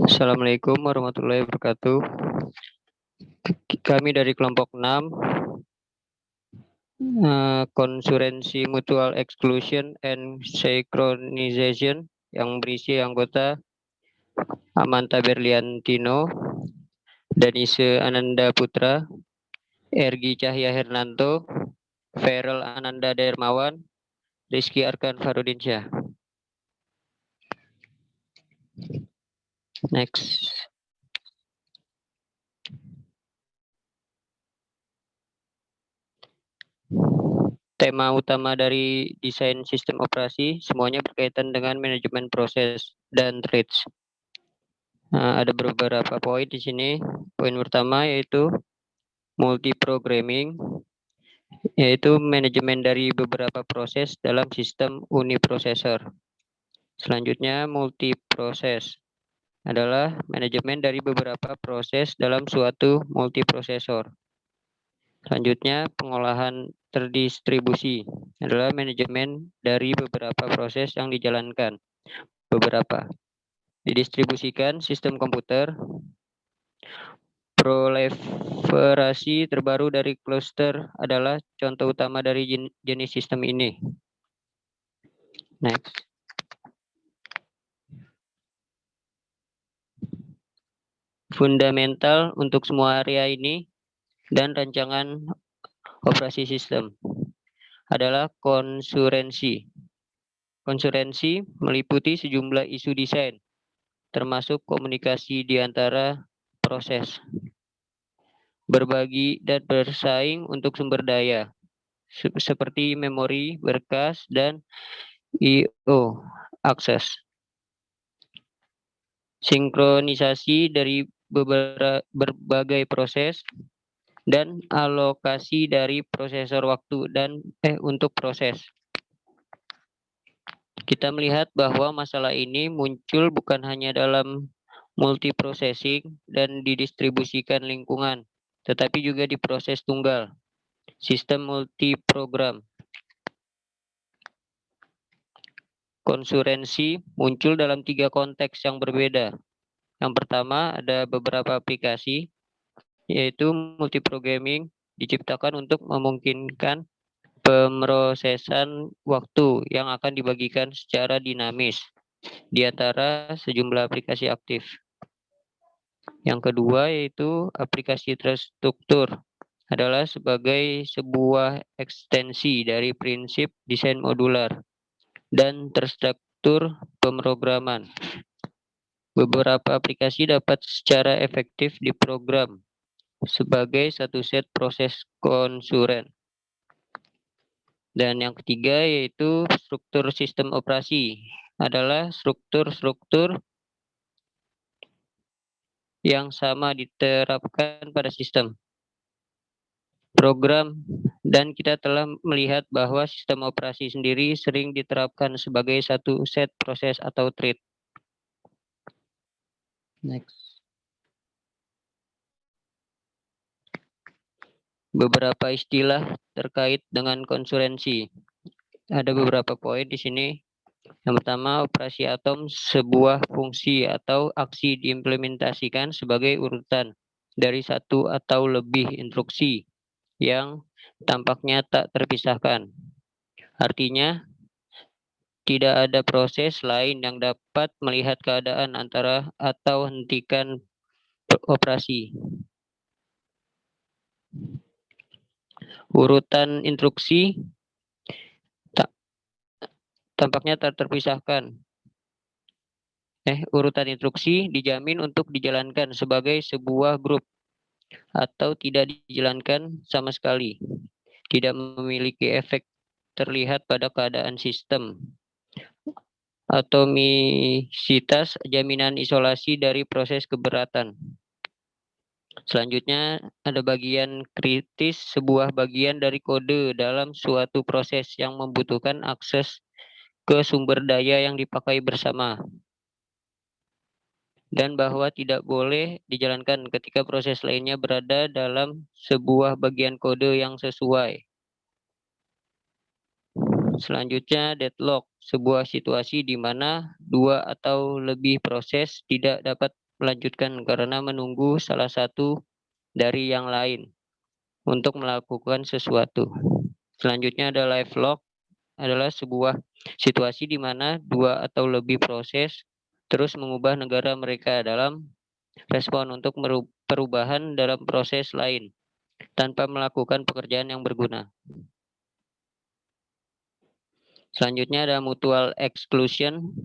Assalamualaikum warahmatullahi wabarakatuh. Kami dari kelompok 6, Konsurensi Mutual Exclusion and Synchronization, yang berisi anggota Amanta Berliantino, Danise Ananda Putra, Ergi Cahya Hernanto, Feral Ananda Dermawan, Rizky Arkan Farudinsyah. Next. Tema utama dari desain sistem operasi semuanya berkaitan dengan manajemen proses dan threads. Ada beberapa poin di sini. Poin pertama yaitu multi-programming, yaitu manajemen dari beberapa proses dalam sistem uniprosesor. Selanjutnya, multiproses adalah manajemen dari beberapa proses dalam suatu multiprosesor. Selanjutnya, pengolahan terdistribusi adalah manajemen dari beberapa proses yang dijalankan. Beberapa didistribusikan sistem komputer. Proliferasi terbaru dari cluster adalah contoh utama dari jenis sistem ini. Next. Fundamental untuk semua area ini dan rancangan operasi sistem adalah konsurensi. Konsurensi meliputi sejumlah isu desain, termasuk komunikasi di antara proses, berbagi dan bersaing untuk sumber daya, seperti memori, berkas, dan I/O akses. Sinkronisasi dari berbagai proses dan alokasi dari prosesor waktu dan untuk proses. Kita melihat bahwa masalah ini muncul bukan hanya dalam multiprocessing dan didistribusikan lingkungan, tetapi juga di proses tunggal, sistem multiprogram. Konsurensi muncul dalam 3 konteks yang berbeda. Yang pertama, ada beberapa aplikasi, yaitu multiprogramming diciptakan untuk memungkinkan pemrosesan waktu yang akan dibagikan secara dinamis di antara sejumlah aplikasi aktif. Yang kedua yaitu aplikasi terstruktur, adalah sebagai sebuah ekstensi dari prinsip desain modular dan terstruktur pemrograman. Beberapa aplikasi dapat secara efektif diprogram sebagai satu set proses konsuren. Dan yang ketiga yaitu struktur sistem operasi, adalah struktur-struktur yang sama diterapkan pada sistem program, dan kita telah melihat bahwa sistem operasi sendiri sering diterapkan sebagai satu set proses atau thread. Next. Beberapa istilah terkait dengan konsurensi. Ada beberapa poin di sini. Yang pertama, operasi atom sebuah fungsi atau aksi diimplementasikan sebagai urutan dari satu atau lebih instruksi yang tampaknya tak terpisahkan. Artinya, tidak ada proses lain yang dapat melihat keadaan antara atau hentikan operasi. Urutan instruksi tampaknya tak terpisahkan. Urutan instruksi dijamin untuk dijalankan sebagai sebuah grup atau tidak dijalankan sama sekali. Tidak memiliki efek terlihat pada keadaan sistem. Atomisitas jaminan isolasi dari proses keberatan. Selanjutnya ada bagian kritis, sebuah bagian dari kode dalam suatu proses yang membutuhkan akses ke sumber daya yang dipakai bersama, dan bahwa tidak boleh dijalankan ketika proses lainnya berada dalam sebuah bagian kode yang sesuai. Selanjutnya deadlock, sebuah situasi di mana dua atau lebih proses tidak dapat melanjutkan karena menunggu salah satu dari yang lain untuk melakukan sesuatu. Selanjutnya ada livelock, adalah sebuah situasi di mana dua atau lebih proses terus mengubah negara mereka dalam respon untuk perubahan dalam proses lain tanpa melakukan pekerjaan yang berguna. Selanjutnya ada mutual exclusion,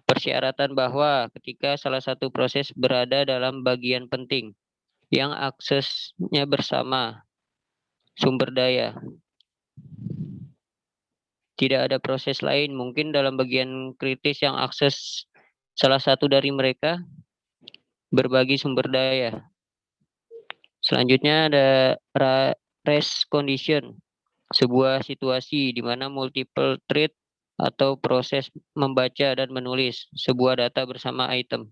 persyaratan bahwa ketika salah satu proses berada dalam bagian penting yang aksesnya bersama sumber daya, tidak ada proses lain mungkin dalam bagian kritis yang akses salah satu dari mereka berbagi sumber daya. Selanjutnya ada race condition, sebuah situasi di mana multiple thread atau proses membaca dan menulis sebuah data bersama item.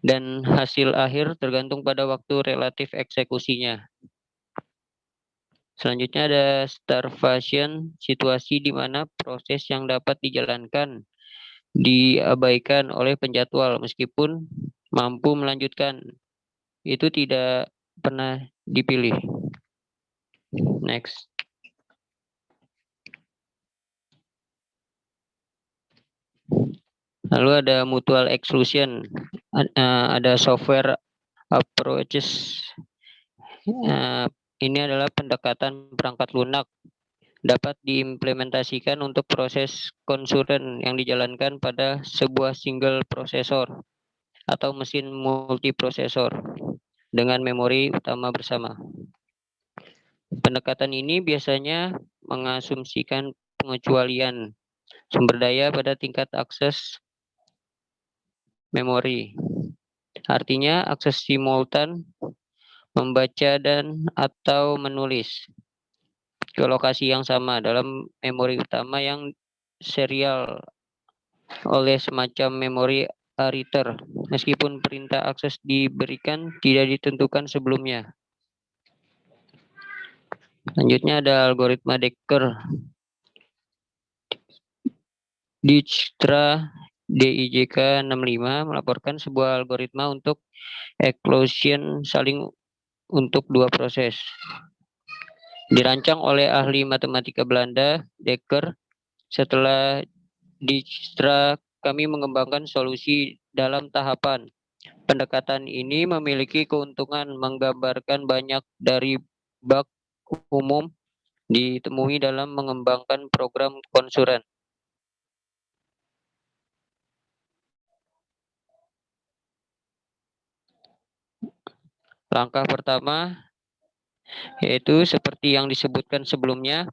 Dan hasil akhir tergantung pada waktu relatif eksekusinya. Selanjutnya ada starvation, situasi di mana proses yang dapat dijalankan diabaikan oleh penjadwal meskipun mampu melanjutkan. Itu tidak pernah dipilih. Next. Lalu ada mutual exclusion, ada software approaches. Ini adalah pendekatan perangkat lunak dapat diimplementasikan untuk proses konsulen yang dijalankan pada sebuah single prosesor atau mesin multiprosesor dengan memori utama bersama. Pendekatan ini biasanya mengasumsikan pengecualian sumber daya pada tingkat akses memori. Artinya akses simultan membaca dan atau menulis ke lokasi yang sama dalam memori utama yang serial oleh semacam memori ariter meskipun perintah akses diberikan tidak ditentukan sebelumnya. Selanjutnya ada algoritma Dekker. Dijkstra DIJK 65 melaporkan sebuah algoritma untuk exclusion saling untuk dua proses. Dirancang oleh ahli matematika Belanda, Dekker. Setelah Dijkstra, kami mengembangkan solusi dalam tahapan. Pendekatan ini memiliki keuntungan menggambarkan banyak dari bug umum ditemui dalam mengembangkan program konsulen. Langkah pertama yaitu seperti yang disebutkan sebelumnya,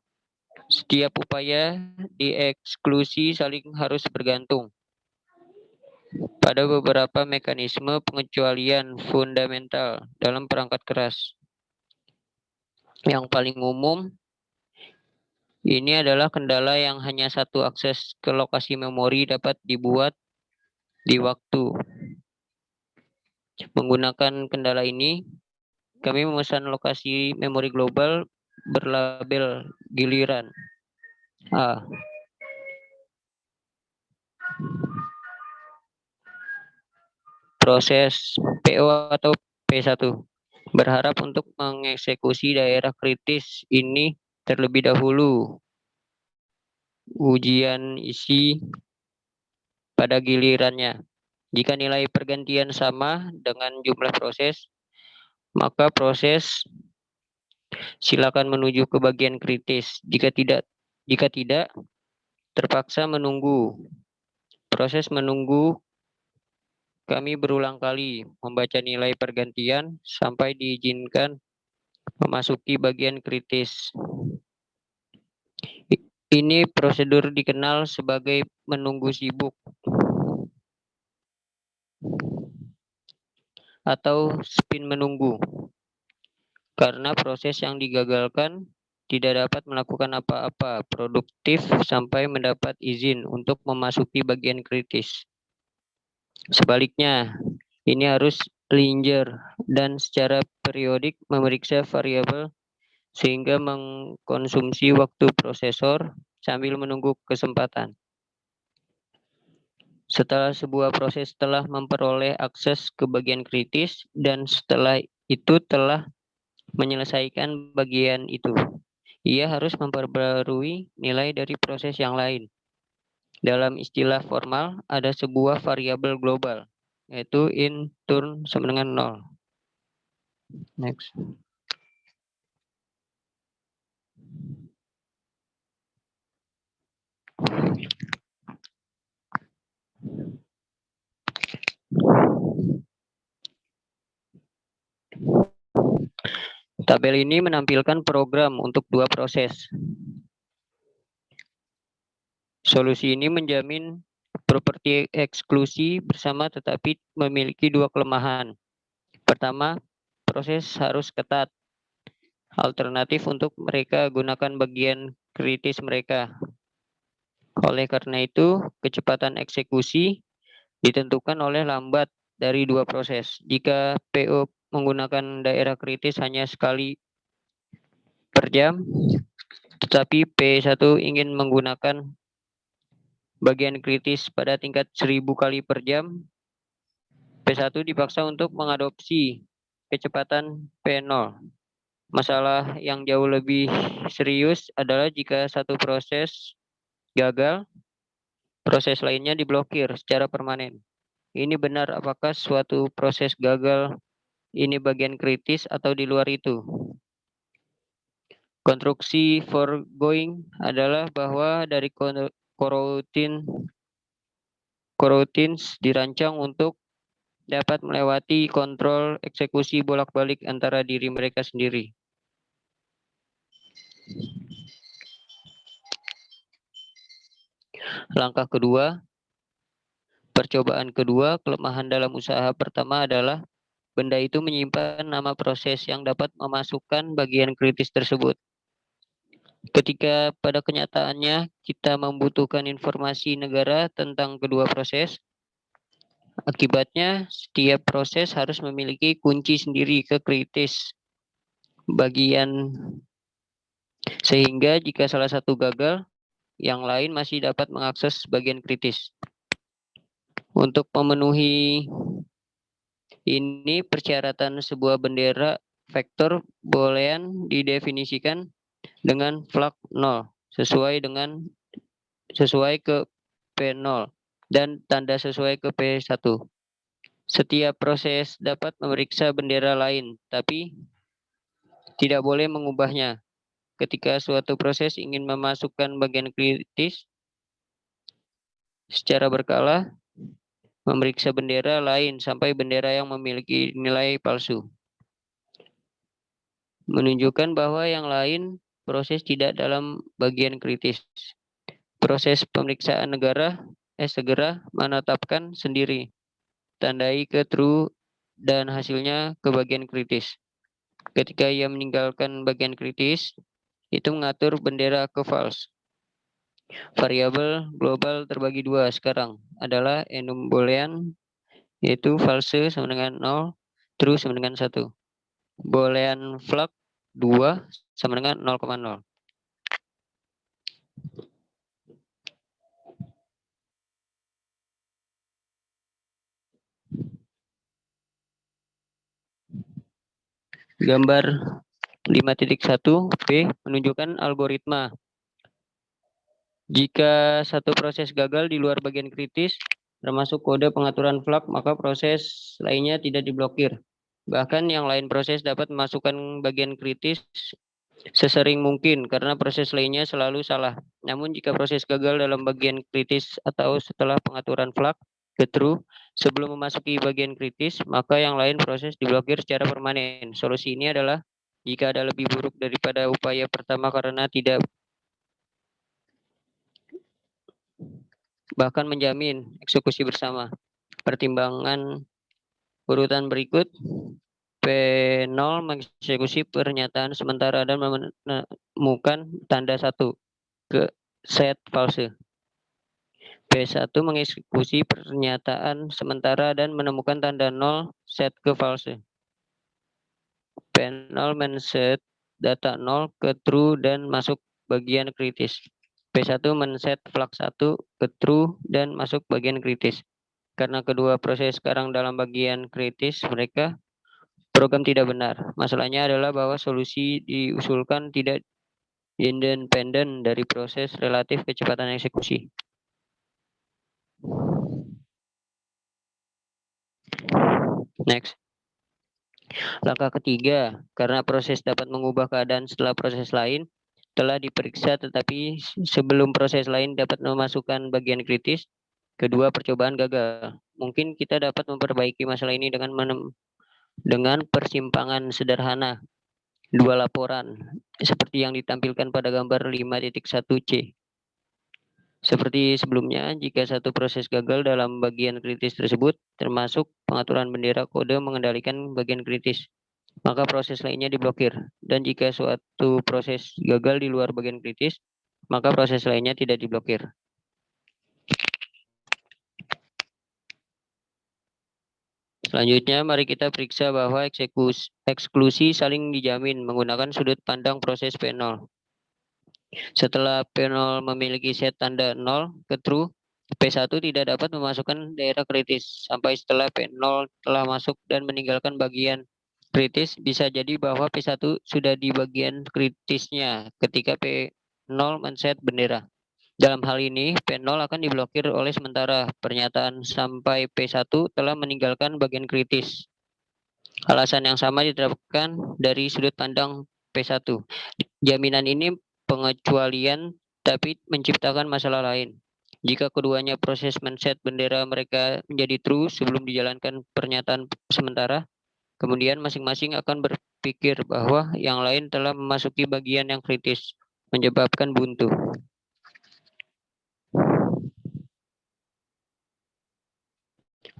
setiap upaya dieksklusi saling harus bergantung pada beberapa mekanisme pengecualian fundamental dalam perangkat keras. Yang paling umum ini adalah kendala yang hanya satu akses ke lokasi memori dapat dibuat di waktu. Menggunakan kendala ini, kami memesan lokasi memori global berlabel giliran A. Proses PO atau P1 berharap untuk mengeksekusi daerah kritis ini terlebih dahulu. Ujian isi pada gilirannya. Jika nilai pergantian sama dengan jumlah proses, maka proses silakan menuju ke bagian kritis. Jika tidak, terpaksa menunggu. Proses menunggu, kami berulang kali membaca nilai pergantian sampai diizinkan memasuki bagian kritis. Ini prosedur dikenal sebagai menunggu sibuk atau spin menunggu. Karena proses yang digagalkan tidak dapat melakukan apa-apa produktif sampai mendapat izin untuk memasuki bagian kritis. Sebaliknya, ini harus linear dan secara periodik memeriksa variabel sehingga mengkonsumsi waktu prosesor sambil menunggu kesempatan. Setelah sebuah proses telah memperoleh akses ke bagian kritis dan setelah itu telah menyelesaikan bagian itu, ia harus memperbarui nilai dari proses yang lain. Dalam istilah formal, ada sebuah variabel global, yaitu in turn sama dengan 0. Next. Tabel ini menampilkan program untuk dua proses. Solusi ini menjamin properti eksklusi bersama tetapi memiliki dua kelemahan. Pertama, proses harus ketat. Alternatif untuk mereka gunakan bagian kritis mereka. Oleh karena itu, kecepatan eksekusi ditentukan oleh lambat dari dua proses. Jika PO menggunakan daerah kritis hanya sekali per jam, tetapi P1 ingin menggunakan bagian kritis pada tingkat 1000 kali per jam, P1 dipaksa untuk mengadopsi kecepatan P0. Masalah yang jauh lebih serius adalah jika satu proses gagal, proses lainnya diblokir secara permanen. Ini benar apakah suatu proses gagal ini bagian kritis atau di luar itu? Konstruksi foregoing adalah bahwa dari coroutines dirancang untuk dapat melewati kontrol eksekusi bolak-balik antara diri mereka sendiri. Langkah kedua, percobaan kedua, kelemahan dalam usaha pertama adalah benda itu menyimpan nama proses yang dapat memasukkan bagian kritis tersebut. Ketika pada kenyataannya kita membutuhkan informasi negara tentang kedua proses, akibatnya setiap proses harus memiliki kunci sendiri ke kritis bagian, sehingga jika salah satu gagal, yang lain masih dapat mengakses bagian kritis. Untuk memenuhi ini, persyaratan sebuah bendera vektor boolean didefinisikan dengan flag 0 sesuai ke P0 dan tanda sesuai ke P1. Setiap proses dapat memeriksa bendera lain, tapi tidak boleh mengubahnya. Ketika suatu proses ingin memasukkan bagian kritis secara berkala, memeriksa bendera lain sampai bendera yang memiliki nilai palsu. Menunjukkan bahwa yang lain proses tidak dalam bagian kritis. Proses pemeriksaan segera menetapkan sendiri, tandai ke true dan hasilnya ke bagian kritis. Ketika ia meninggalkan bagian kritis, itu mengatur bendera ke false. Variabel global terbagi dua sekarang adalah enum boolean, yaitu false sama dengan 0, true sama dengan 1. Boolean flag 2 sama dengan 0,0. Gambar 5.1 B menunjukkan algoritma. Jika satu proses gagal di luar bagian kritis, termasuk kode pengaturan flag, maka proses lainnya tidak diblokir. Bahkan yang lain proses dapat memasukkan bagian kritis sesering mungkin karena proses lainnya selalu salah. Namun jika proses gagal dalam bagian kritis atau setelah pengaturan flag ke true sebelum memasuki bagian kritis, maka yang lain proses diblokir secara permanen. Solusi ini adalah jika ada lebih buruk daripada upaya pertama karena tidak bahkan menjamin eksekusi bersama. Pertimbangan urutan berikut. P0 mengeksekusi pernyataan sementara dan menemukan tanda 1 ke set false. P1 mengeksekusi pernyataan sementara dan menemukan tanda 0 set ke false. P0 men-set data 0 ke true dan masuk bagian kritis. P1 men-set flag 1 ke true dan masuk bagian kritis. Karena kedua proses sekarang dalam bagian kritis, mereka program tidak benar. Masalahnya adalah bahwa solusi diusulkan tidak independen dari proses relatif kecepatan eksekusi. Next. Langkah ketiga, karena proses dapat mengubah keadaan setelah proses lain, telah diperiksa tetapi sebelum proses lain dapat memasukkan bagian kritis, kedua percobaan gagal. Mungkin kita dapat memperbaiki masalah ini dengan persimpangan sederhana, dua laporan, seperti yang ditampilkan pada gambar 5.1c. Seperti sebelumnya, jika satu proses gagal dalam bagian kritis tersebut, termasuk pengaturan bendera kode mengendalikan bagian kritis, maka proses lainnya diblokir. Dan jika suatu proses gagal di luar bagian kritis, maka proses lainnya tidak diblokir. Selanjutnya, mari kita periksa bahwa eksklusi saling dijamin menggunakan sudut pandang proses P0. Setelah P0 memiliki set tanda 0 ke true, P1 tidak dapat memasukkan daerah kritis. Sampai setelah P0 telah masuk dan meninggalkan bagian kritis, bisa jadi bahwa P1 sudah di bagian kritisnya ketika P0 men-set bendera. Dalam hal ini, P0 akan diblokir oleh sementara pernyataan sampai P1 telah meninggalkan bagian kritis. Alasan yang sama diterapkan dari sudut pandang P1. Jaminan ini pengecualian tapi menciptakan masalah lain. Jika keduanya proses men-set bendera mereka menjadi true sebelum dijalankan pernyataan sementara, kemudian masing-masing akan berpikir bahwa yang lain telah memasuki bagian yang kritis, menyebabkan buntu.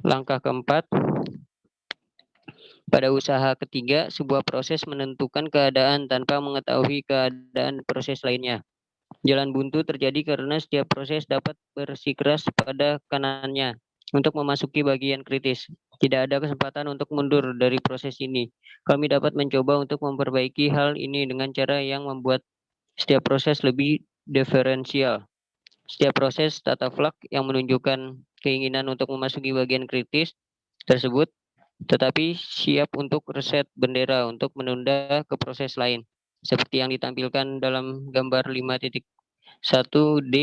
Langkah keempat, pada usaha ketiga, sebuah proses menentukan keadaan tanpa mengetahui keadaan proses lainnya. Jalan buntu terjadi karena setiap proses dapat bersikeras pada kanannya untuk memasuki bagian kritis. Tidak ada kesempatan untuk mundur dari proses ini. Kami dapat mencoba untuk memperbaiki hal ini dengan cara yang membuat setiap proses lebih diferensial. Setiap proses tata flag yang menunjukkan keinginan untuk memasuki bagian kritis tersebut, tetapi siap untuk reset bendera untuk menunda ke proses lain. Seperti yang ditampilkan dalam gambar 5.1D,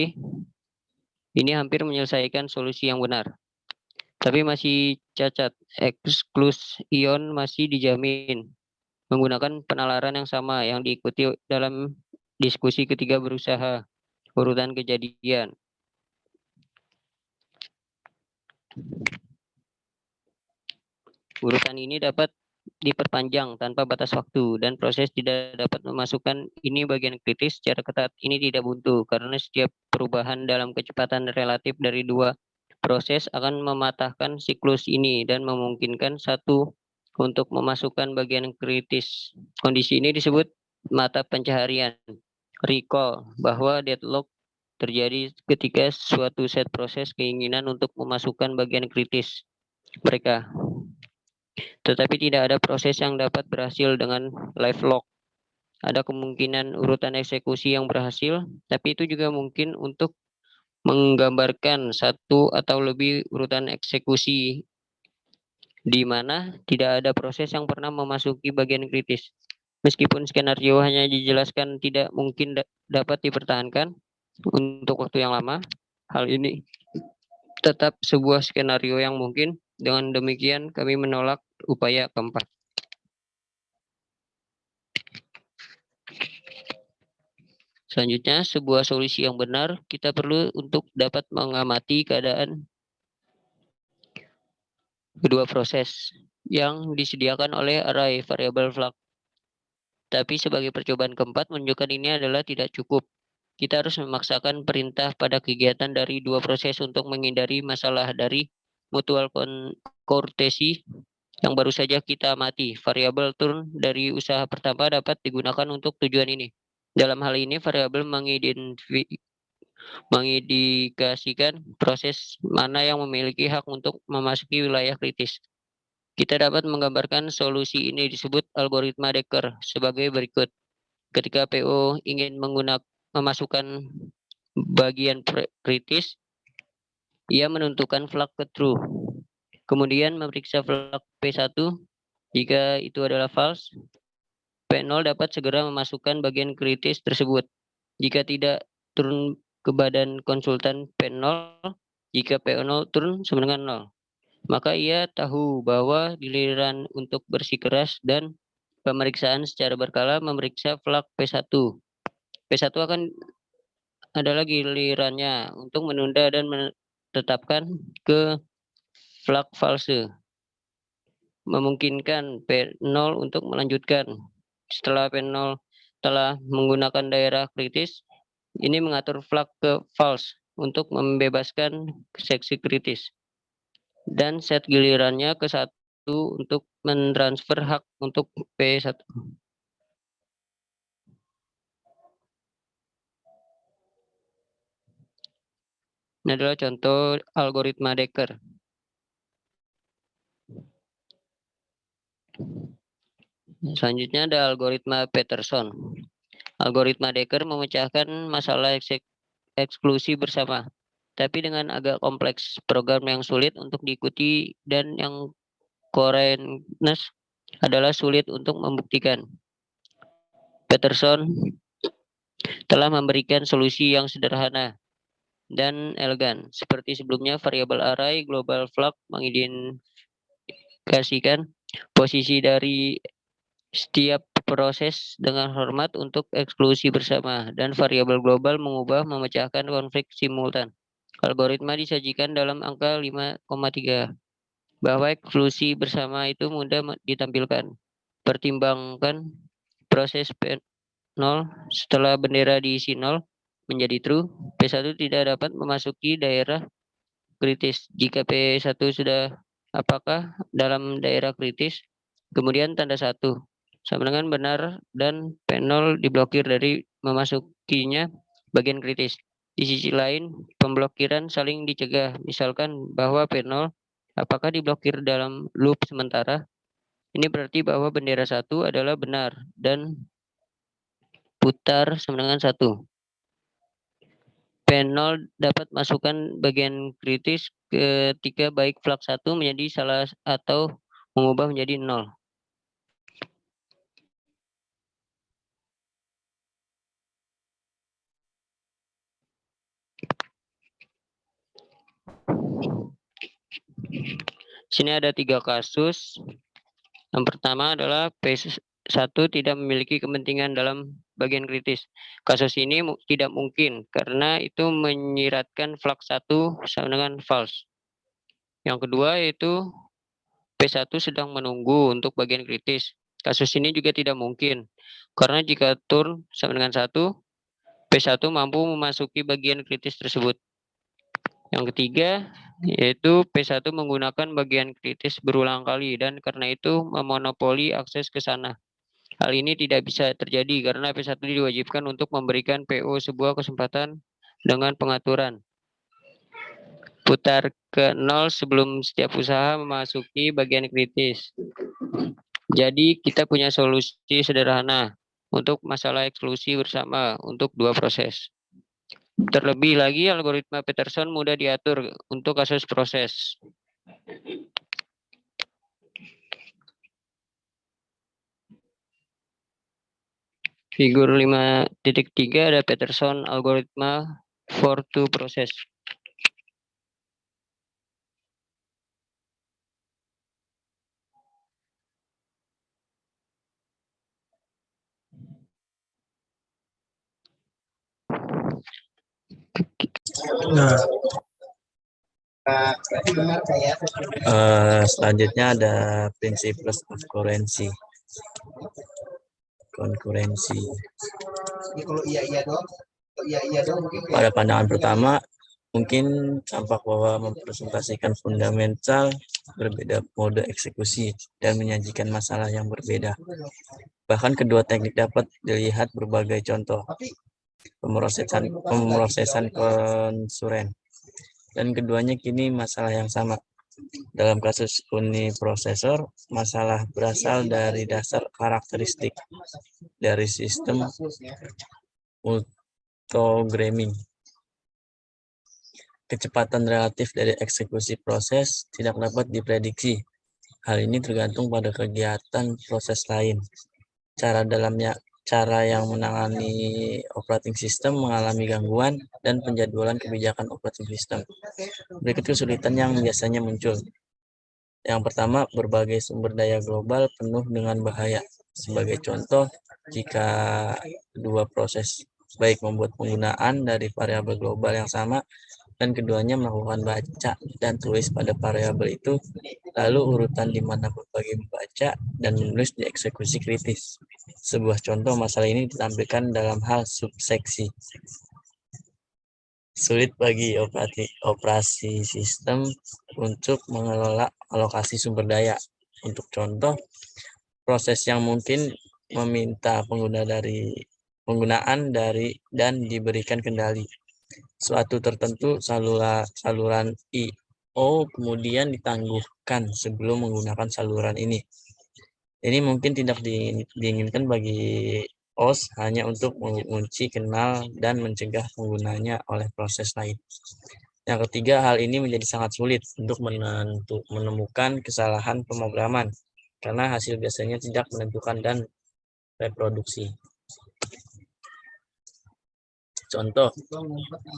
ini hampir menyelesaikan solusi yang benar. Tapi masih cacat, eksklusion masih dijamin menggunakan penalaran yang sama yang diikuti dalam diskusi ketiga berusaha, urutan kejadian. Urutan ini dapat diperpanjang tanpa batas waktu dan proses tidak dapat memasukkan ini bagian kritis secara ketat. Ini tidak buntu karena setiap perubahan dalam kecepatan relatif dari dua proses akan mematahkan siklus ini dan memungkinkan satu untuk memasukkan bagian kritis. Kondisi ini disebut mata pencaharian. Recall bahwa deadlock terjadi ketika suatu set proses keinginan untuk memasukkan bagian kritis mereka. Tetapi tidak ada proses yang dapat berhasil dengan live lock. Ada kemungkinan urutan eksekusi yang berhasil, tapi itu juga mungkin untuk menggambarkan satu atau lebih urutan eksekusi di mana tidak ada proses yang pernah memasuki bagian kritis. Meskipun skenario hanya dijelaskan tidak mungkin dapat dipertahankan untuk waktu yang lama, hal ini tetap sebuah skenario yang mungkin. Dengan demikian, kami menolak upaya keempat. Selanjutnya, sebuah solusi yang benar kita perlu untuk dapat mengamati keadaan kedua proses yang disediakan oleh array variable flag. Tapi sebagai percobaan keempat menunjukkan ini adalah tidak cukup. Kita harus memaksakan perintah pada kegiatan dari dua proses untuk menghindari masalah dari mutual courtesy yang baru saja kita amati. Variabel turn dari usaha pertama dapat digunakan untuk tujuan ini. Dalam hal ini, variabel mengindikasikan proses mana yang memiliki hak untuk memasuki wilayah kritis. Kita dapat menggambarkan solusi ini disebut algoritma Dekker sebagai berikut. ketika PO ingin memasukkan bagian kritis, ia menentukan flag ke true. Kemudian memeriksa flag P1, jika itu adalah false, P0 dapat segera memasukkan bagian kritis tersebut. Jika tidak, turun ke badan konsultan P0, jika P0 turun sama dengan 0. Maka ia tahu bahwa giliran untuk bersikeras dan pemeriksaan secara berkala memeriksa flag P1. P1 akan adalah gilirannya untuk menunda dan menetapkan ke flag false. Memungkinkan P0 untuk melanjutkan. Setelah P0 telah menggunakan daerah kritis, ini mengatur flag ke false untuk membebaskan seksi kritis. Dan set gilirannya ke 1 untuk mentransfer hak untuk P1. Ini adalah contoh algoritma Dekker. Selanjutnya ada algoritma Peterson. Algoritma Dekker memecahkan masalah eksklusi bersama, tapi dengan agak kompleks, program yang sulit untuk diikuti dan yang koherentness adalah sulit untuk membuktikan. Peterson telah memberikan solusi yang sederhana dan elegan. Seperti sebelumnya, variabel array global flag mengidentifikasikan posisi dari setiap proses dengan hormat untuk eksklusi bersama, dan variabel global mengubah memecahkan konflik simultan. Algoritma disajikan dalam angka 5,3. Bahwa eksklusi bersama itu mudah ditampilkan. Pertimbangkan proses P0 setelah bendera diisi 0 menjadi true, P1 tidak dapat memasuki daerah kritis. Jika P1 sudah apakah dalam daerah kritis, kemudian tanda 1 sama dengan benar dan P0 diblokir dari memasukinya bagian kritis. Di sisi lain, pemblokiran saling dicegah. Misalkan bahwa P0 apakah diblokir dalam loop sementara. Ini berarti bahwa bendera 1 adalah benar dan putar sama dengan 1. P0 dapat masukkan bagian kritis ketika baik flag 1 menjadi salah atau mengubah menjadi 0. Sini ada 3 kasus. Yang pertama adalah P1 tidak memiliki kepentingan dalam bagian kritis. Kasus ini tidak mungkin karena itu menyiratkan flag 1 sama dengan false. Yang kedua yaitu P1 sedang menunggu untuk bagian kritis. Kasus ini juga tidak mungkin karena jika turn sama dengan 1, P1 mampu memasuki bagian kritis tersebut. Yang ketiga yaitu P1 menggunakan bagian kritis berulang kali dan karena itu memonopoli akses ke sana. Hal ini tidak bisa terjadi karena P1 diwajibkan untuk memberikan PO sebuah kesempatan dengan pengaturan putar ke 0 sebelum setiap usaha memasuki bagian kritis. Jadi kita punya solusi sederhana untuk masalah eksklusi bersama untuk 2 proses. Terlebih lagi, algoritma Peterson mudah diatur untuk kasus proses. Figur 5.3 ada Peterson algoritma for two process. Nah, selanjutnya ada prinsip plus of konkurensi. Pada pandangan pertama, mungkin tampak bahwa mempresentasikan fundamental berbeda mode eksekusi dan menyajikan masalah yang berbeda. Bahkan kedua teknik dapat dilihat berbagai contoh pemrosesan konsulen, dan keduanya kini masalah yang sama. Dalam kasus uniprosesor, masalah berasal dari dasar karakteristik dari sistem multigramming. Kecepatan relatif dari eksekusi proses tidak dapat diprediksi. Hal ini tergantung pada kegiatan proses lain. Cara yang menangani operating system mengalami gangguan dan penjadwalan kebijakan operating system. Berikut kesulitan yang biasanya muncul. Yang pertama, berbagai sumber daya global penuh dengan bahaya. Sebagai contoh, jika dua proses baik membuat penggunaan dari variabel global yang sama dan keduanya melakukan baca dan tulis pada variabel itu, lalu urutan di mana berbagai membaca dan menulis dieksekusi kritis. Sebuah contoh masalah ini ditampilkan dalam hal subseksi. Sulit bagi operasi sistem untuk mengelola alokasi sumber daya. Untuk contoh, proses yang mungkin meminta penggunaan dari dan diberikan kendali suatu tertentu saluran I/O kemudian ditangguhkan sebelum menggunakan saluran ini. Ini mungkin tidak diinginkan bagi OS hanya untuk mengunci, kenal, dan mencegah penggunanya oleh proses lain. Yang ketiga, hal ini menjadi sangat sulit untuk menemukan kesalahan pemrograman karena hasil biasanya tidak menentukan dan reproduksi. Contoh,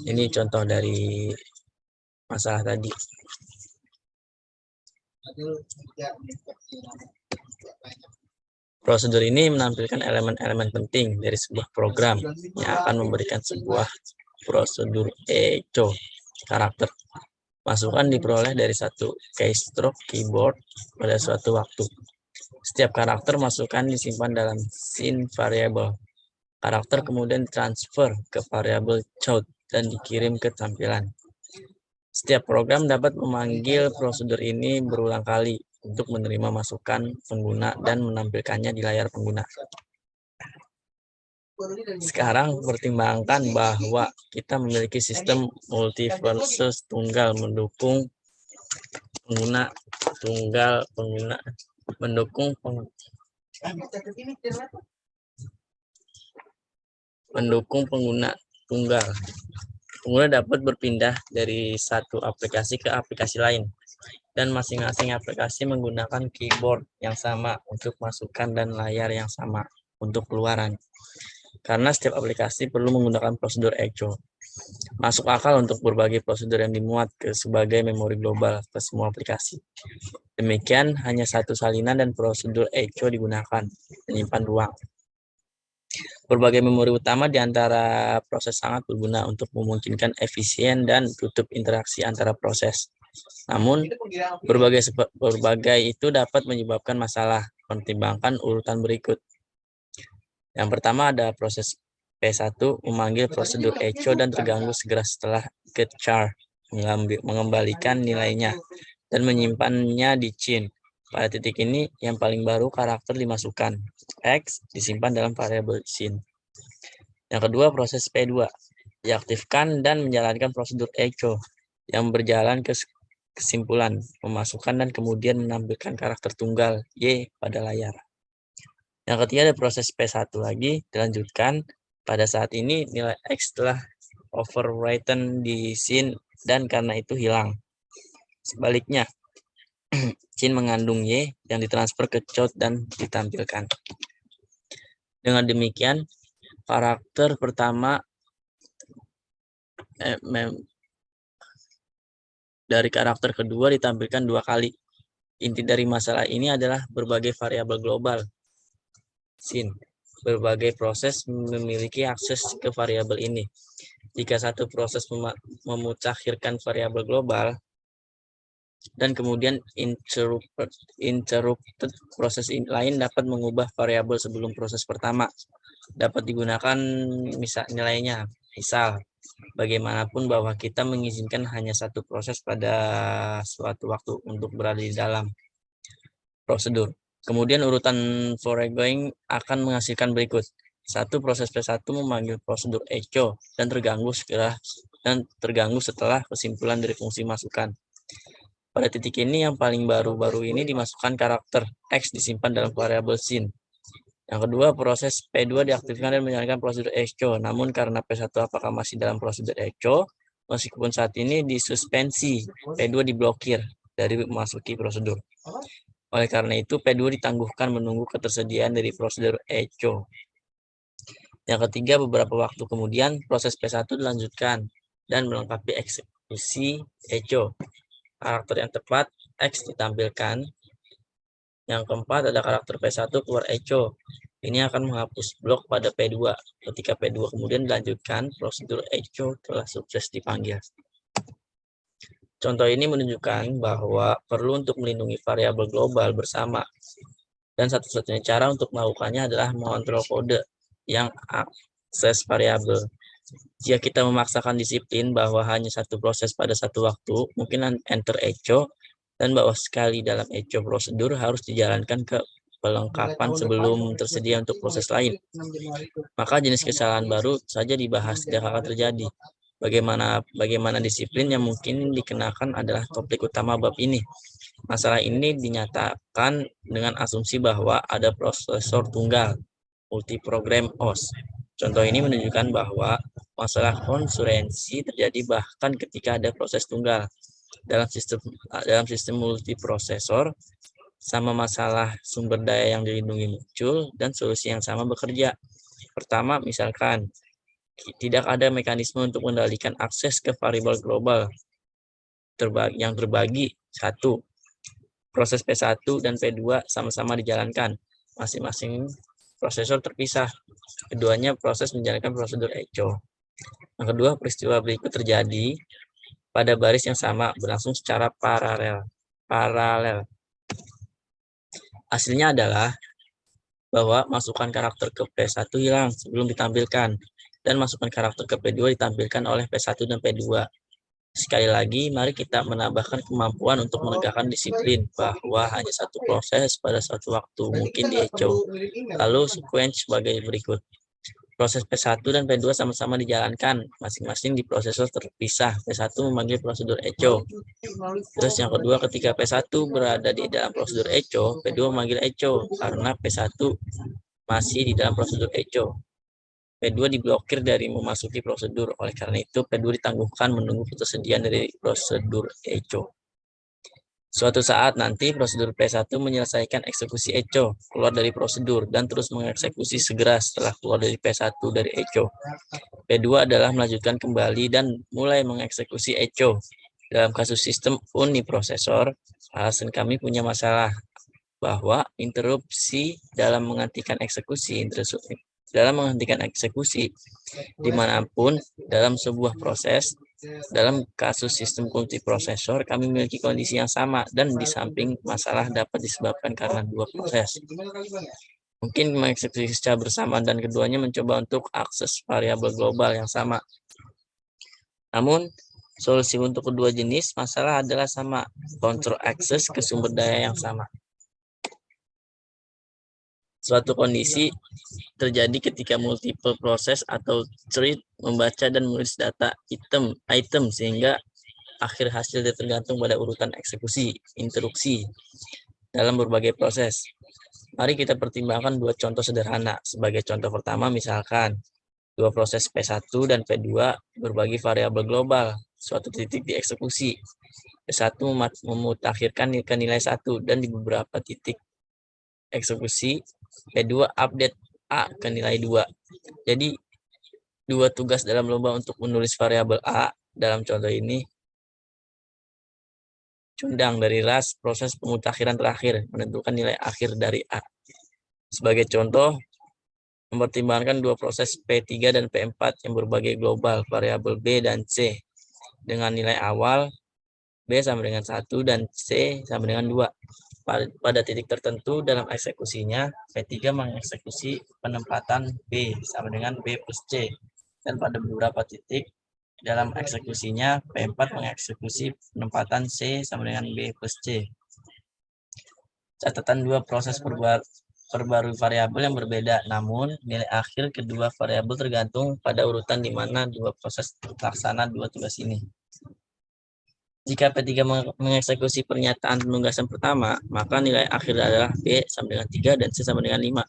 ini contoh dari masalah tadi. Prosedur ini menampilkan elemen-elemen penting dari sebuah program yang akan memberikan sebuah prosedur echo karakter. Masukan diperoleh dari satu keystroke keyboard pada suatu waktu. Setiap karakter masukan disimpan dalam scene variable. Karakter kemudian transfer ke variabel chout dan dikirim ke tampilan. Setiap program dapat memanggil prosedur ini berulang kali untuk menerima masukan pengguna dan menampilkannya di layar pengguna. Sekarang pertimbangkan bahwa kita memiliki sistem multiversus tunggal mendukung pengguna tunggal. Pengguna dapat berpindah dari satu aplikasi ke aplikasi lain, dan masing-masing aplikasi menggunakan keyboard yang sama untuk masukan dan layar yang sama untuk keluaran. Karena setiap aplikasi perlu menggunakan prosedur echo. Masuk akal untuk berbagai prosedur yang dimuat sebagai memori global ke semua aplikasi. Demikian, hanya satu salinan dan prosedur echo digunakan, menyimpan ruang. Berbagai memori utama di antara proses sangat berguna untuk memungkinkan efisien dan tutup interaksi antara proses. Namun, berbagai itu dapat menyebabkan masalah. Pertimbangkan urutan berikut. Yang pertama ada proses P1 memanggil prosedur echo dan terganggu segera setelah get char, mengembalikan nilainya dan menyimpannya di chin. Pada titik ini, yang paling baru karakter dimasukkan. X disimpan dalam variabel chin. Yang kedua, proses P2. Diaktifkan dan menjalankan prosedur echo yang berjalan ke kesimpulan, memasukkan dan kemudian menampilkan karakter tunggal Y pada layar. Yang ketiga ada proses P1 lagi, dilanjutkan. Pada saat ini, nilai X telah overwritten di scene dan karena itu hilang. Sebaliknya, chin mengandung Y yang ditransfer ke chout dan ditampilkan. Dengan demikian, karakter pertama dari karakter kedua ditampilkan 2 kali. Inti dari masalah ini adalah berbagai variabel global. Scene. Berbagai proses memiliki akses ke variabel ini. Jika satu proses memutakhirkan variabel global, dan kemudian interrupted proses lain dapat mengubah variabel sebelum proses pertama dapat digunakan nilainya. Misal, bagaimanapun bahwa kita mengizinkan hanya satu proses pada suatu waktu untuk berada di dalam prosedur. Kemudian urutan foregoing akan menghasilkan berikut. Satu, proses P1 memanggil prosedur echo dan terganggu setelah kesimpulan dari fungsi masukan. Pada titik ini yang paling baru-baru ini dimasukkan karakter X disimpan dalam variabel sin. Yang kedua, proses P2 diaktifkan dan menjalankan prosedur echo. Namun karena P1 apakah masih dalam prosedur echo, meskipun saat ini disuspensi, P2 diblokir dari memasuki prosedur. Oleh karena itu, P2 ditangguhkan menunggu ketersediaan dari prosedur echo. Yang ketiga, beberapa waktu kemudian proses P1 dilanjutkan dan melengkapi eksekusi echo. Karakter yang tepat X ditampilkan. Yang keempat ada karakter P1 keluar echo. Ini akan menghapus blok pada P2. Ketika P2 kemudian dilanjutkan, prosedur echo telah sukses dipanggil. Contoh ini menunjukkan bahwa perlu untuk melindungi variabel global bersama. Dan satu-satunya cara untuk melakukannya adalah mengontrol kode yang akses variabel. Jika kita memaksakan disiplin bahwa hanya satu proses pada satu waktu, mungkin enter echo, dan bahwa sekali dalam echo prosedur harus dijalankan ke pelengkapan sebelum tersedia untuk proses lain. Maka jenis kesalahan baru saja dibahas tidak akan terjadi. Bagaimana disiplin yang mungkin dikenakan adalah topik utama bab ini. Masalah ini dinyatakan dengan asumsi bahwa ada prosesor tunggal, multiprogram OS. Contoh ini menunjukkan bahwa masalah konkurensi terjadi bahkan ketika ada proses tunggal. Dalam sistem multiprosesor, sama masalah sumber daya yang dilindungi muncul dan solusi yang sama bekerja. Pertama, misalkan tidak ada mekanisme untuk mengendalikan akses ke variabel global yang terbagi. Satu, proses P1 dan P2 sama-sama dijalankan. Masing-masing prosesor terpisah. Keduanya proses menjalankan prosedur echo. Yang kedua, peristiwa berikut terjadi pada baris yang sama, berlangsung secara paralel. Hasilnya adalah bahwa masukan karakter ke P1 hilang sebelum ditampilkan, dan masukan karakter ke P2 ditampilkan oleh P1 dan P2. Sekali lagi, mari kita menambahkan kemampuan untuk menegakkan disiplin bahwa hanya satu proses pada suatu waktu mungkin di echo. Lalu sequence sebagai berikut. Proses P1 dan P2 sama-sama dijalankan, masing-masing di prosesor terpisah. P1 memanggil prosedur echo. Terus yang kedua, ketika P1 berada di dalam prosedur echo, P2 memanggil echo karena P1 masih di dalam prosedur echo. P2 diblokir dari memasuki prosedur. Oleh karena itu, P2 ditangguhkan menunggu ketersediaan dari prosedur echo. Suatu saat nanti prosedur P1 menyelesaikan eksekusi echo, keluar dari prosedur, dan terus mengeksekusi segera setelah keluar dari P1 dari echo. P2 adalah melanjutkan kembali dan mulai mengeksekusi echo. Dalam kasus sistem uniprosesor, alasan kami punya masalah bahwa interupsi dalam menghentikan eksekusi dimanapun dalam sebuah proses. Dalam kasus sistem multiprosesor, kami memiliki kondisi yang sama, dan di samping masalah dapat disebabkan karena dua proses. Mungkin mengeksekusi secara bersamaan dan keduanya mencoba untuk akses variabel global yang sama. Namun, solusi untuk kedua jenis masalah adalah sama, kontrol akses ke sumber daya yang sama. Suatu kondisi terjadi ketika multiple proses atau thread membaca dan menulis data item sehingga akhir hasil tergantung pada urutan eksekusi, instruksi dalam berbagai proses. Mari kita pertimbangkan dua contoh sederhana. Sebagai contoh pertama, misalkan dua proses P1 dan P2 berbagi variabel global, suatu titik dieksekusi. P1 memutakhirkan ke nilai 1 dan di beberapa titik eksekusi P2 update A ke nilai 2. Jadi, dua tugas dalam lomba untuk menulis variabel A dalam contoh ini cundang dari ras proses pemutakhiran terakhir menentukan nilai akhir dari A. Sebagai contoh, mempertimbangkan dua proses P3 dan P4 yang berbagai global variabel B dan C dengan nilai awal B sama dengan 1 dan C sama dengan 2. Pada titik tertentu dalam eksekusinya, P3 mengeksekusi penempatan B sama dengan B plus C. Dan pada beberapa titik dalam eksekusinya, P4 mengeksekusi penempatan C sama dengan B plus C. Catatan dua proses perbarui variabel yang berbeda, namun nilai akhir kedua variabel tergantung pada urutan di mana dua proses terlaksana dua tugas ini. Jika P3 mengeksekusi pernyataan penugasan pertama, maka nilai akhir adalah B sama dengan 3 dan C sama dengan 5.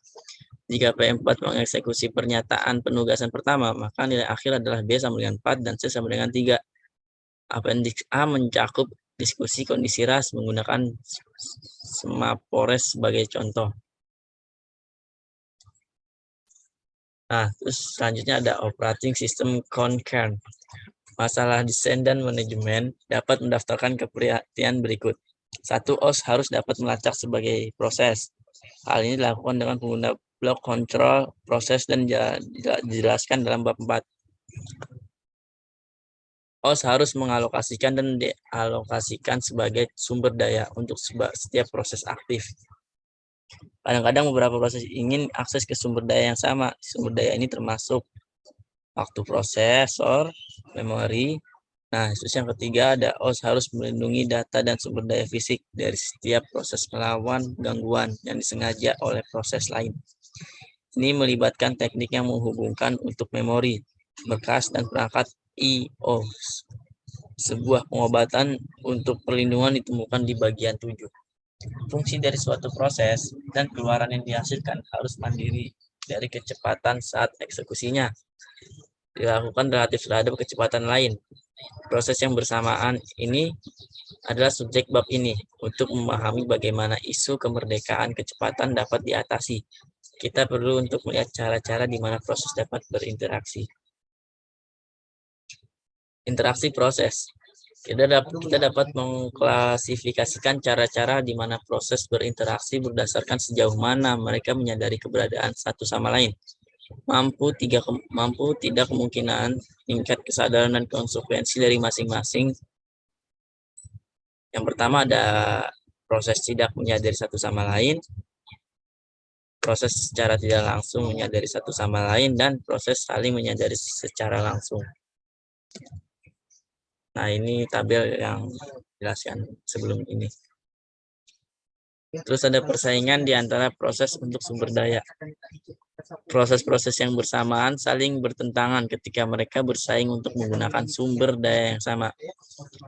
Jika P4 mengeksekusi pernyataan penugasan pertama, maka nilai akhir adalah B sama dengan 4 dan C sama dengan 3. Apendiks A mencakup diskusi kondisi ras menggunakan semapores sebagai contoh. Nah, terus selanjutnya ada operating system concern. Masalah desain dan manajemen dapat mendaftarkan keprihatinan berikut. 1. OS harus dapat melacak sebagai proses. Hal ini dilakukan dengan pengguna blok kontrol proses dan dijelaskan dalam bab 4. OS harus mengalokasikan dan dealokasikan sebagai sumber daya untuk setiap proses aktif. Kadang-kadang beberapa proses ingin akses ke sumber daya yang sama. Sumber daya ini termasuk waktu prosesor, memori. Nah, terus yang ketiga ada OS harus melindungi data dan sumber daya fisik dari setiap proses melawan gangguan yang disengaja oleh proses lain. Ini melibatkan teknik yang menghubungkan untuk memori, berkas, dan perangkat I/O. Sebuah pengobatan untuk perlindungan ditemukan di bagian 7. Fungsi dari suatu proses dan keluaran yang dihasilkan harus mandiri dari kecepatan saat eksekusinya. Dilakukan relatif terhadap kecepatan lain. Proses yang bersamaan ini adalah subjek bab ini untuk memahami bagaimana isu kemerdekaan kecepatan dapat diatasi. Kita perlu untuk melihat cara-cara di mana proses dapat berinteraksi. Interaksi proses. Kita dapat mengklasifikasikan cara-cara di mana proses berinteraksi berdasarkan sejauh mana mereka menyadari keberadaan satu sama lain. Mampu tidak kemungkinan tingkat kesadaran dan konsekuensi dari masing-masing. Yang pertama ada proses tidak menyadari satu sama lain, proses secara tidak langsung menyadari satu sama lain, dan proses saling menyadari secara langsung. Nah, ini tabel yang jelaskan sebelum ini. Terus ada persaingan di antara proses untuk sumber daya. Proses-proses yang bersamaan saling bertentangan ketika mereka bersaing untuk menggunakan sumber daya yang sama.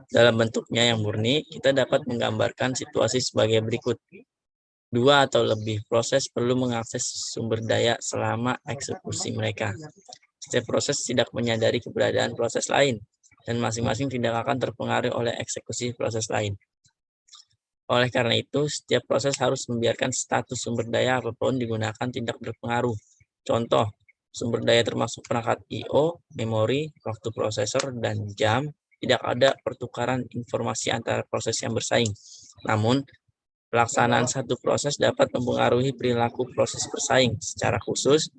Dalam bentuknya yang murni, kita dapat menggambarkan situasi sebagai berikut. 2 atau lebih proses perlu mengakses sumber daya selama eksekusi mereka. Setiap proses tidak menyadari keberadaan proses lain, dan masing-masing tidak akan terpengaruh oleh eksekusi proses lain. Oleh karena itu, setiap proses harus membiarkan status sumber daya apapun digunakan tidak berpengaruh. Contoh, sumber daya termasuk perangkat I/O, memori, waktu prosesor, dan jam. Tidak ada pertukaran informasi antara proses yang bersaing. Namun, pelaksanaan satu proses dapat mempengaruhi perilaku proses bersaing. Secara khusus,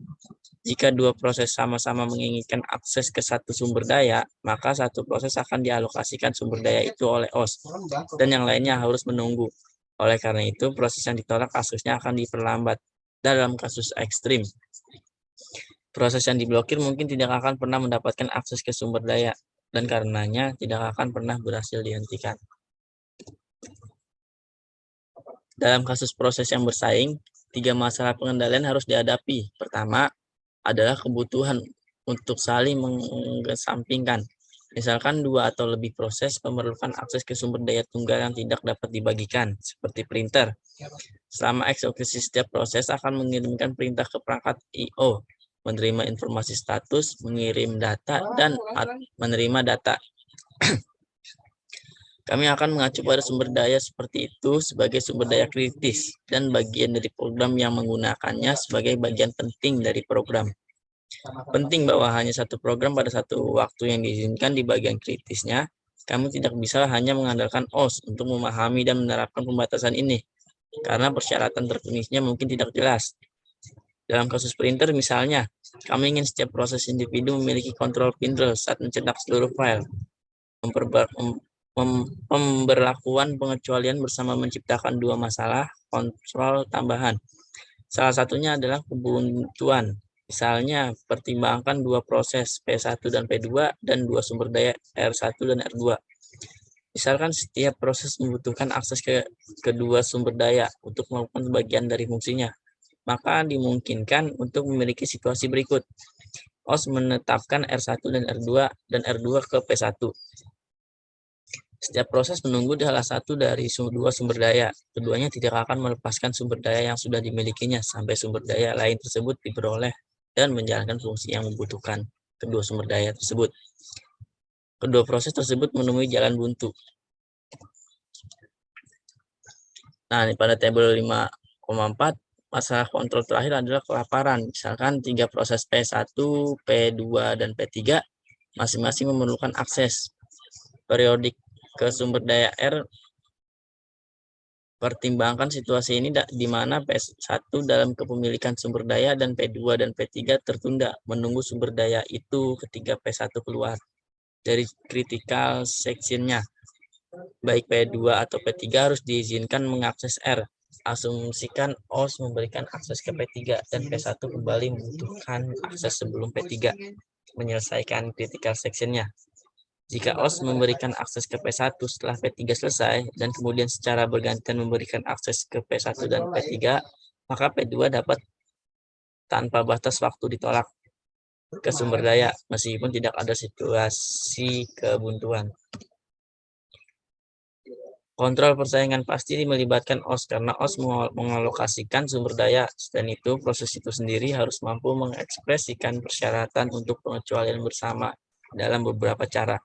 jika dua proses sama-sama menginginkan akses ke satu sumber daya, maka satu proses akan dialokasikan sumber daya itu oleh OS, dan yang lainnya harus menunggu. Oleh karena itu, proses yang ditolak aksesnya akan diperlambat. Dalam kasus ekstrim, proses yang diblokir mungkin tidak akan pernah mendapatkan akses ke sumber daya, dan karenanya tidak akan pernah berhasil dihentikan. Dalam kasus proses yang bersaing, 3 masalah pengendalian harus dihadapi. Pertama, adalah kebutuhan untuk saling mengesampingkan. Misalkan 2 atau lebih proses memerlukan akses ke sumber daya tunggal yang tidak dapat dibagikan, seperti printer. Selama eksekusi setiap proses akan mengirimkan perintah ke perangkat I/O, menerima informasi status, mengirim data, dan menerima data. Kami akan mengacu pada sumber daya seperti itu sebagai sumber daya kritis dan bagian dari program yang menggunakannya sebagai bagian penting dari program. Penting bahwa hanya satu program pada satu waktu yang diizinkan di bagian kritisnya. Kami tidak bisa hanya mengandalkan OS untuk memahami dan menerapkan pembatasan ini, karena persyaratan tertulisnya mungkin tidak jelas. Dalam kasus printer misalnya, kami ingin setiap proses individu memiliki kontrol printer saat mencetak seluruh file. Pemberlakuan pengecualian bersama menciptakan 2 masalah kontrol tambahan. Salah satunya adalah kebuntuan. Misalnya, pertimbangkan 2 proses P1 dan P2 dan 2 sumber daya R1 dan R2. Misalkan setiap proses membutuhkan akses ke kedua sumber daya untuk melakukan bagian dari fungsinya. Maka dimungkinkan untuk memiliki situasi berikut. OS menetapkan R1 dan R2 ke P1. Setiap proses menunggu salah satu dari dua sumber daya. Keduanya tidak akan melepaskan sumber daya yang sudah dimilikinya sampai sumber daya lain tersebut diperoleh dan menjalankan fungsi yang membutuhkan kedua sumber daya tersebut. Kedua proses tersebut menemui jalan buntu. Nah, pada tabel 5,4, masalah kontrol terakhir adalah kelaparan. Misalkan 3 proses P1, P2, dan P3 masing-masing memerlukan akses periodik ke sumber daya R. Pertimbangkan situasi ini di mana P1 dalam kepemilikan sumber daya dan P2 dan P3 tertunda menunggu sumber daya itu ketika P1 keluar dari critical sectionnya. Baik P2 atau P3 harus diizinkan mengakses R. Asumsikan OS memberikan akses ke P3 dan P1 kembali membutuhkan akses sebelum P3 menyelesaikan critical sectionnya. Jika OS memberikan akses ke P1 setelah P3 selesai dan kemudian secara bergantian memberikan akses ke P1 dan P3, maka P2 dapat tanpa batas waktu ditolak ke sumber daya meskipun tidak ada situasi kebuntuan. Kontrol persaingan pasti melibatkan OS karena OS mengalokasikan sumber daya. Selain itu, proses itu sendiri harus mampu mengekspresikan persyaratan untuk pengecualian bersama dalam beberapa cara,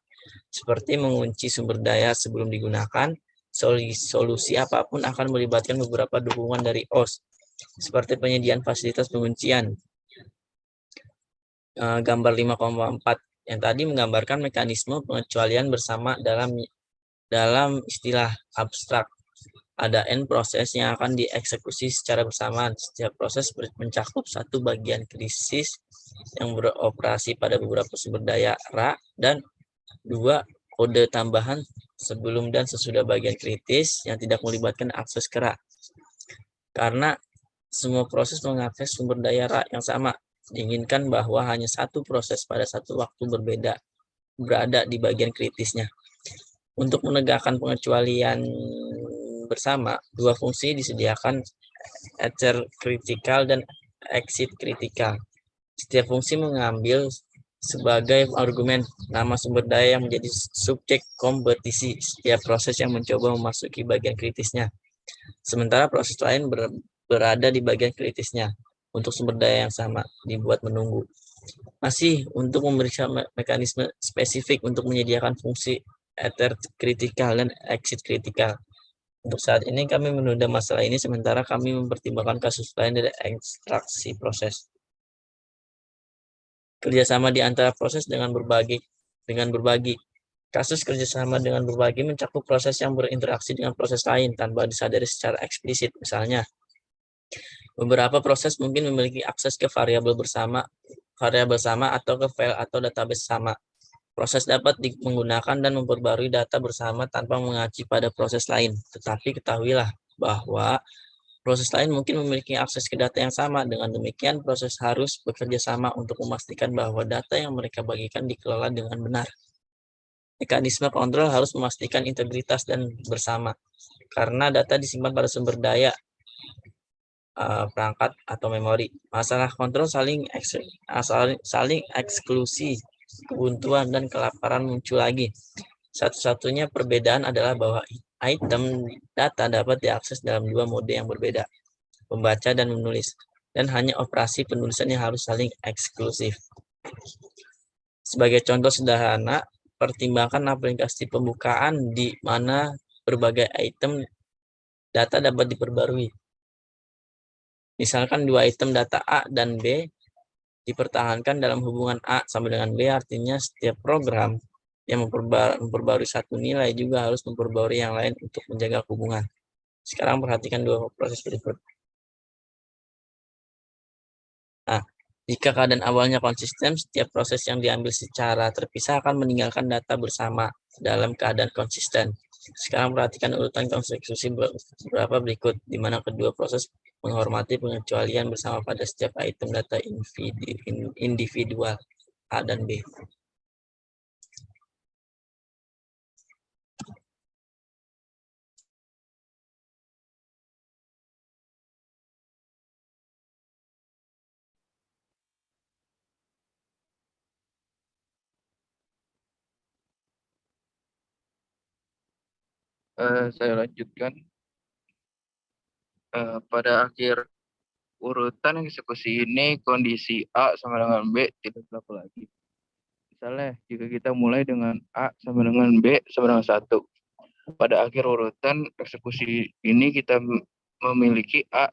seperti mengunci sumber daya sebelum digunakan. Solusi apapun akan melibatkan beberapa dukungan dari OS, seperti penyediaan fasilitas penguncian. Gambar 5,4 yang tadi menggambarkan mekanisme pengecualian bersama dalam istilah abstrak. Ada N proses yang akan dieksekusi secara bersamaan. Setiap proses mencakup satu bagian krisis yang beroperasi pada beberapa sumber daya RA dan dua kode tambahan sebelum dan sesudah bagian kritis yang tidak melibatkan akses ke RA. Karena semua proses mengakses sumber daya RA yang sama, diinginkan bahwa hanya satu proses pada satu waktu berbeda berada di bagian kritisnya. Untuk menegakkan pengecualian bersama, dua fungsi disediakan, ether critical dan exit critical. Setiap fungsi mengambil sebagai argumen nama sumber daya yang menjadi subjek kompetisi setiap proses yang mencoba memasuki bagian kritisnya. Sementara proses lain berada di bagian kritisnya untuk sumber daya yang sama, dibuat menunggu. Masih untuk memeriksa mekanisme spesifik untuk menyediakan fungsi ether critical dan exit critical. Untuk saat ini kami menunda masalah ini sementara kami mempertimbangkan kasus lain dari ekstraksi proses. Kerjasama di antara proses dengan berbagi. Kasus kerjasama dengan berbagi mencakup proses yang berinteraksi dengan proses lain tanpa disadari secara eksplisit. Misalnya, beberapa proses mungkin memiliki akses ke variabel sama atau ke file atau database sama. Proses dapat menggunakan dan memperbarui data bersama tanpa mengacu pada proses lain. Tetapi ketahuilah bahwa proses lain mungkin memiliki akses ke data yang sama. Dengan demikian, proses harus bekerja sama untuk memastikan bahwa data yang mereka bagikan dikelola dengan benar. Mekanisme kontrol harus memastikan integritas dan bersama, karena data disimpan pada sumber daya, perangkat atau memori. Masalah kontrol saling eksklusi, kebuntuan, dan kelaparan muncul lagi. Satu-satunya perbedaan adalah bahwa item data dapat diakses dalam dua mode yang berbeda, membaca dan menulis, dan hanya operasi penulisan yang harus saling eksklusif. Sebagai contoh sederhana, pertimbangkan aplikasi pembukaan di mana berbagai item data dapat diperbarui. Misalkan dua item data A dan B dipertahankan dalam hubungan A sama dengan B, artinya setiap program yang memperbarui satu nilai juga harus memperbarui yang lain untuk menjaga hubungan. Sekarang perhatikan dua proses berikut. Nah, jika keadaan awalnya konsisten, setiap proses yang diambil secara terpisah akan meninggalkan data bersama dalam keadaan konsisten. Sekarang perhatikan urutan konstruksi beberapa berikut, di mana kedua proses menghormati pengecualian bersama pada setiap item data individual A dan B. Saya lanjutkan. Pada akhir urutan eksekusi ini, kondisi A sama dengan B tidak berlaku lagi. Misalnya, jika kita mulai dengan A sama dengan B sama dengan 1. Pada akhir urutan eksekusi ini kita memiliki A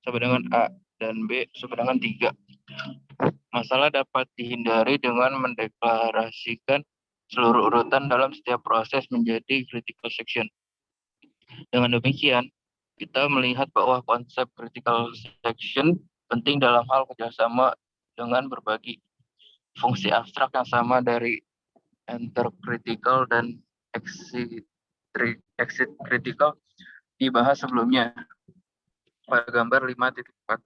sama dengan A dan B sama dengan 3. Masalah dapat dihindari dengan mendeklarasikan seluruh urutan dalam setiap proses menjadi critical section. Dengan demikian, kita melihat bahwa konsep critical section penting dalam hal kerjasama dengan berbagi fungsi abstrak yang sama dari enter critical dan exit critical dibahas sebelumnya pada gambar 5.4.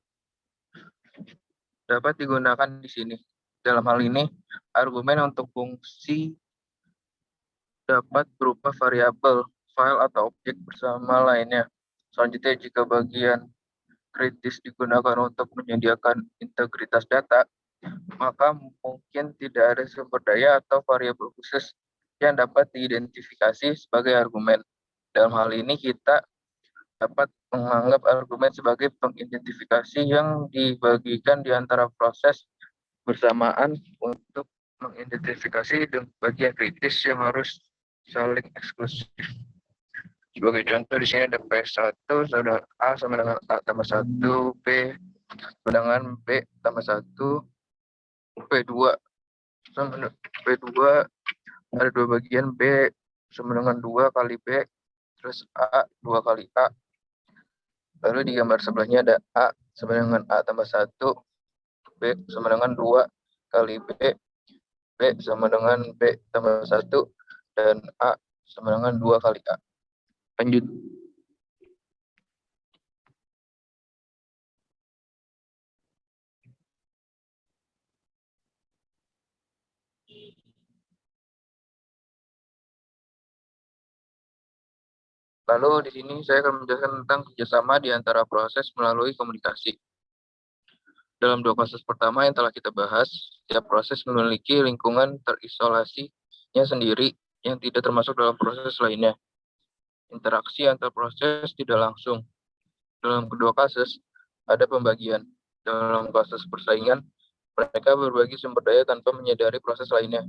Dapat digunakan di sini. Dalam hal ini, argumen untuk fungsi dapat berupa variabel, file, atau objek bersama lainnya. Selanjutnya, jika bagian kritis digunakan untuk menyediakan integritas data, maka mungkin tidak ada sumber daya atau variabel khusus yang dapat diidentifikasi sebagai argumen. Dalam hal ini, kita dapat menganggap argumen sebagai pengidentifikasi yang dibagikan di antara proses bersamaan untuk mengidentifikasi bagian kritis yang harus saling eksklusif. Sebagai contoh di sini ada P1 saudara A sama dengan A tambah 1, B sama dengan B tambah 1, P2 sama dengan P2 ada 2 bagian, B sama dengan 2 kali B, terus A 2 kali A. Lalu di gambar sebelahnya ada A sama dengan A tambah 1, B sama dengan 2 kali B, B sama dengan B tambah 1, dan A sama dengan 2 kali A. Lanjut. Lalu di sini saya akan menjelaskan tentang kerjasama di antara proses melalui komunikasi. Dalam 2 kasus pertama yang telah kita bahas, setiap proses memiliki lingkungan terisolasinya sendiri yang tidak termasuk dalam proses lainnya. Interaksi antar proses tidak langsung. Dalam kedua kasus, ada pembagian. Dalam kasus persaingan, mereka berbagi sumber daya tanpa menyadari proses lainnya.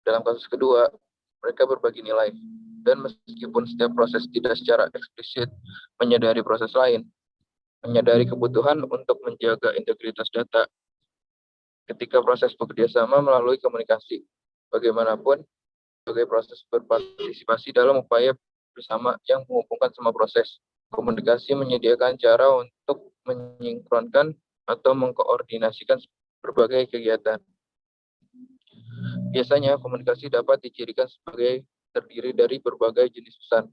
Dalam kasus kedua, mereka berbagi nilai. Dan meskipun setiap proses tidak secara eksplisit menyadari proses lain, menyadari kebutuhan untuk menjaga integritas data ketika proses bekerja sama melalui komunikasi. Bagaimanapun, sebagai proses berpartisipasi dalam upaya bersama yang menghubungkan semua proses. Komunikasi menyediakan cara untuk menyinkronkan atau mengkoordinasikan berbagai kegiatan. Biasanya, komunikasi dapat dicirikan sebagai terdiri dari berbagai jenis pesan.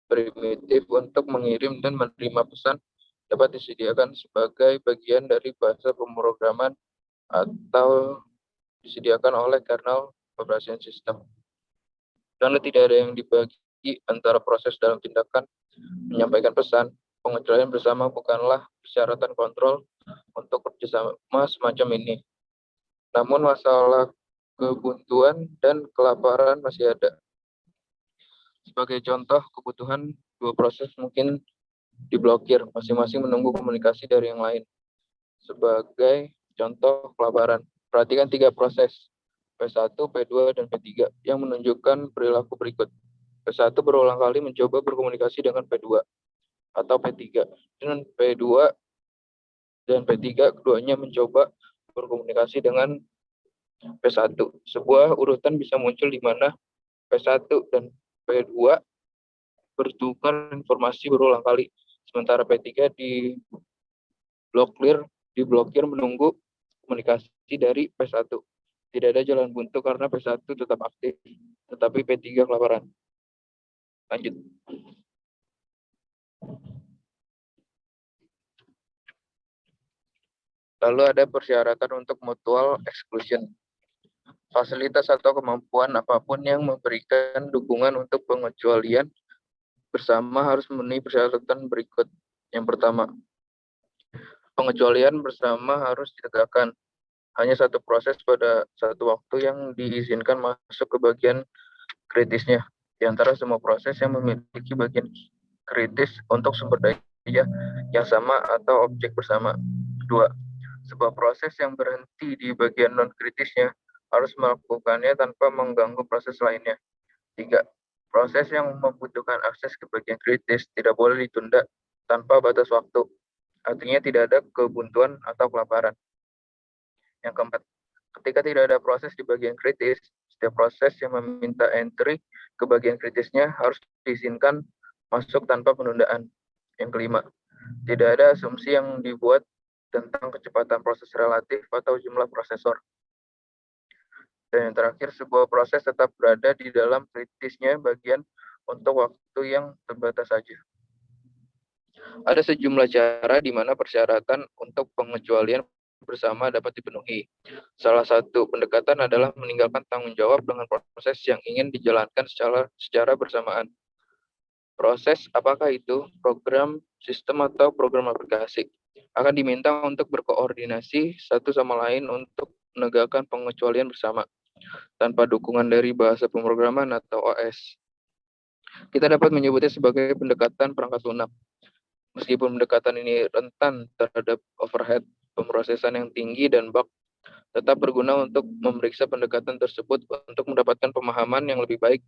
Primitif untuk mengirim dan menerima pesan dapat disediakan sebagai bagian dari bahasa pemrograman atau disediakan oleh kernel operation system. Karena tidak ada yang dibagi antara proses dalam tindakan menyampaikan pesan, pengecualian bersama bukanlah persyaratan kontrol untuk kerjasama semacam ini. Namun masalah kebuntuan dan kelaparan masih ada. Sebagai contoh, kebutuhan 2 proses mungkin diblokir, masing-masing menunggu komunikasi dari yang lain. Sebagai contoh kelaparan, perhatikan 3 proses, P1, P2, dan P3, yang menunjukkan perilaku berikut. P1 berulang kali mencoba berkomunikasi dengan P2 atau P3. Dengan P2 dan P3, keduanya mencoba berkomunikasi dengan P1. Sebuah urutan bisa muncul di mana P1 dan P2 bertukar informasi berulang kali, sementara P3 diblokir menunggu komunikasi dari P1. Tidak ada jalan buntu karena P1 tetap aktif, tetapi P3 kelaparan. Lanjut. Lalu ada persyaratan untuk mutual exclusion. Fasilitas atau kemampuan apapun yang memberikan dukungan untuk pengecualian bersama harus memenuhi persyaratan berikut. Yang pertama, pengecualian bersama harus ditegakkan. Hanya satu proses pada satu waktu yang diizinkan masuk ke bagian kritisnya. di antara semua proses yang memiliki bagian kritis untuk sumber daya yang sama atau objek bersama. 2. Sebuah proses yang berhenti di bagian non-kritisnya harus melakukannya tanpa mengganggu proses lainnya. 3. Proses yang membutuhkan akses ke bagian kritis tidak boleh ditunda tanpa batas waktu. Artinya tidak ada kebuntuan atau kelaparan. Yang keempat, ketika tidak ada proses di bagian kritis, setiap proses yang meminta entry ke bagian kritisnya harus diizinkan masuk tanpa penundaan. Yang kelima, tidak ada asumsi yang dibuat tentang kecepatan proses relatif atau jumlah prosesor. Dan yang terakhir, sebuah proses tetap berada di dalam kritisnya bagian untuk waktu yang terbatas saja. Ada sejumlah cara di mana persyaratan untuk pengecualian bersama dapat dipenuhi. Salah satu pendekatan adalah meninggalkan tanggung jawab dengan proses yang ingin dijalankan secara bersamaan. Proses apakah itu? Program, sistem, atau program aplikasi akan diminta untuk berkoordinasi satu sama lain untuk menegakkan pengecualian bersama tanpa dukungan dari bahasa pemrograman atau OS. Kita dapat menyebutnya sebagai pendekatan perangkat lunak. Meskipun pendekatan ini rentan terhadap overhead pemrosesan yang tinggi dan bug, tetap berguna untuk memeriksa pendekatan tersebut untuk mendapatkan pemahaman yang lebih baik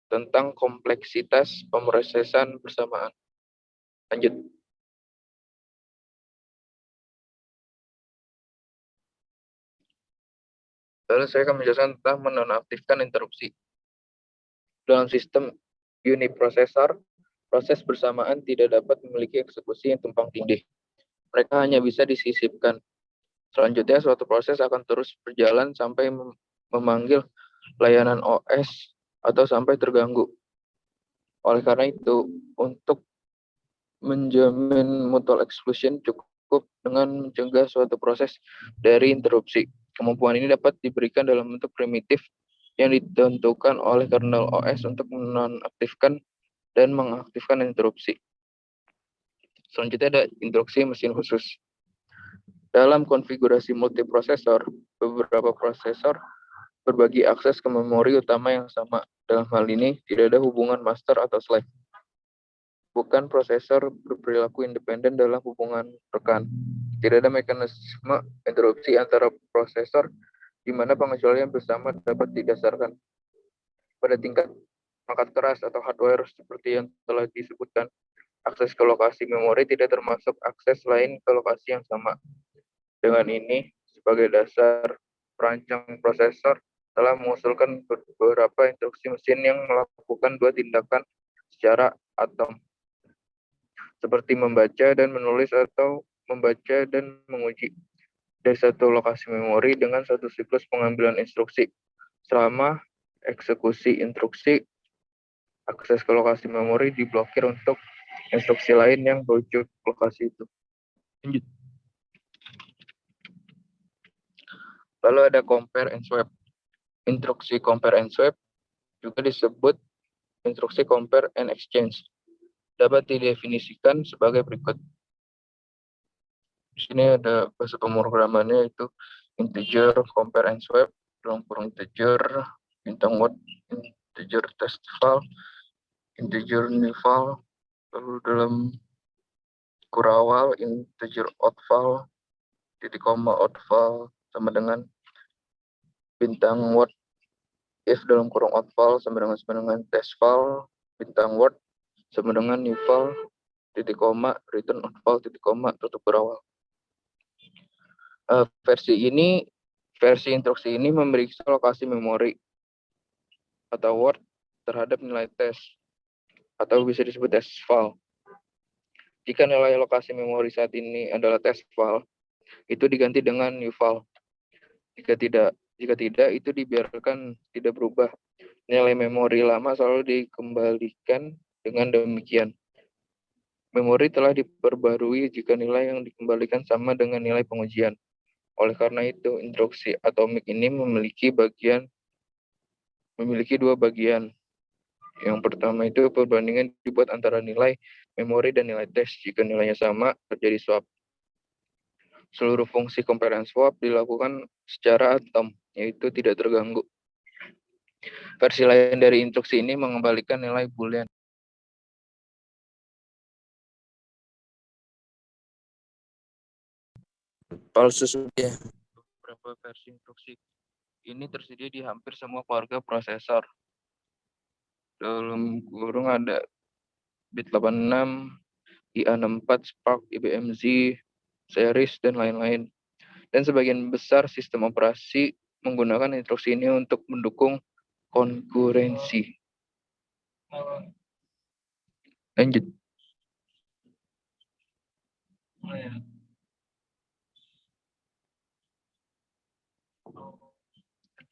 tentang kompleksitas pemrosesan bersamaan. Lanjut. Lalu saya akan menjelaskan tentang menonaktifkan interupsi. Dalam sistem uniprosesor, proses bersamaan tidak dapat memiliki eksekusi yang tumpang tindih. Mereka hanya bisa disisipkan. Selanjutnya, suatu proses akan terus berjalan sampai memanggil layanan OS atau sampai terganggu. Oleh karena itu, untuk menjamin mutual exclusion cukup dengan mencegah suatu proses dari interupsi. Kemampuan ini dapat diberikan dalam bentuk primitif yang ditentukan oleh kernel OS untuk menonaktifkan dan mengaktifkan interupsi. Selanjutnya ada instruksi mesin khusus. Dalam konfigurasi multiprosesor, beberapa prosesor berbagi akses ke memori utama yang sama. Dalam hal ini, tidak ada hubungan master atau slave. Bukan prosesor berperilaku independen dalam hubungan rekan. Tidak ada mekanisme interupsi antara prosesor di mana pengecualian bersama dapat didasarkan pada tingkat perangkat keras atau hardware seperti yang telah disebutkan. Akses ke lokasi memori tidak termasuk akses lain ke lokasi yang sama. Dengan ini, sebagai dasar, perancang prosesor telah mengusulkan beberapa instruksi mesin yang melakukan dua tindakan secara atom, seperti membaca dan menulis atau membaca dan menguji dari satu lokasi memori dengan satu siklus pengambilan instruksi. Selama eksekusi instruksi, akses ke lokasi memori diblokir untuk instruksi lain yang merujuk lokasi itu. Lanjut. Lalu ada compare and swap. Instruksi compare and swap juga disebut instruksi compare and exchange. Dapat didefinisikan sebagai berikut. Di sini ada bahasa pemrogramannya yaitu integer compare and swap, dalam kurung integer, bintang word, integer test file, integer new file, lalu dalam kurawal integer out file, titik koma out file sama dengan bintang word if dalam kurung out file sama dengan test file, bintang word sama dengan new file, titik koma return out file, titik koma tutup kurawal. Versi instruksi ini memeriksa lokasi memori atau word terhadap nilai test atau bisa disebut test file. Jika nilai lokasi memori saat ini adalah test file, itu diganti dengan new file. Jika tidak, itu dibiarkan tidak berubah. Nilai memori lama selalu dikembalikan dengan demikian. Memori telah diperbarui jika nilai yang dikembalikan sama dengan nilai pengujian. Oleh karena itu, instruksi atomik ini memiliki dua bagian. Yang pertama itu perbandingan dibuat antara nilai memori dan nilai tes. Jika nilainya sama, terjadi swap. Seluruh fungsi compare and swap dilakukan secara atom, yaitu tidak terganggu. Versi lain dari instruksi ini mengembalikan nilai boolean. False ya. Beberapa versi instruksi ini tersedia di hampir semua keluarga prosesor. Dalam kurung ada bit86, IA64, Spark, IBM Z, series, dan lain-lain. Dan sebagian besar sistem operasi menggunakan instruksi ini untuk mendukung konkurensi. Lanjut.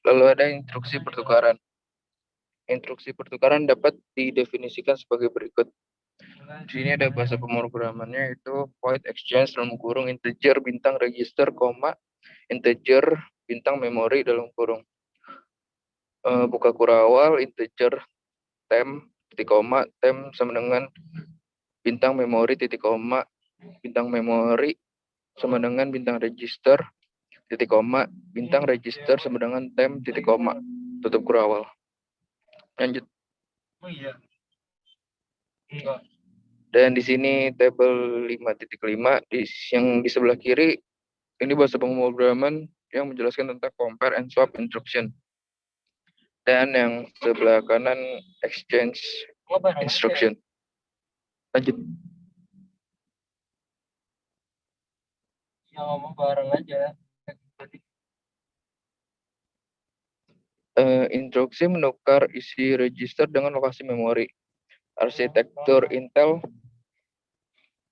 Lalu ada instruksi pertukaran. Instruksi pertukaran dapat didefinisikan sebagai berikut. Di sini ada bahasa pemrogramannya itu void exchange dalam kurung integer bintang register, integer bintang memori dalam kurung. Buka kurawal integer tem titik koma tem sama dengan bintang memori titik koma bintang memori sama dengan bintang register titik koma bintang register sama dengan tem titik koma tutup kurawal. Lanjut. Dan di sini tabel 5.5 yang di sebelah kiri ini bahasa pemrograman yang menjelaskan tentang compare and swap instruction. Dan yang sebelah kanan exchange instruction. Lanjut. Ya ngomong bareng aja. Instruksi menukar isi register dengan lokasi memori. Arsitektur Intel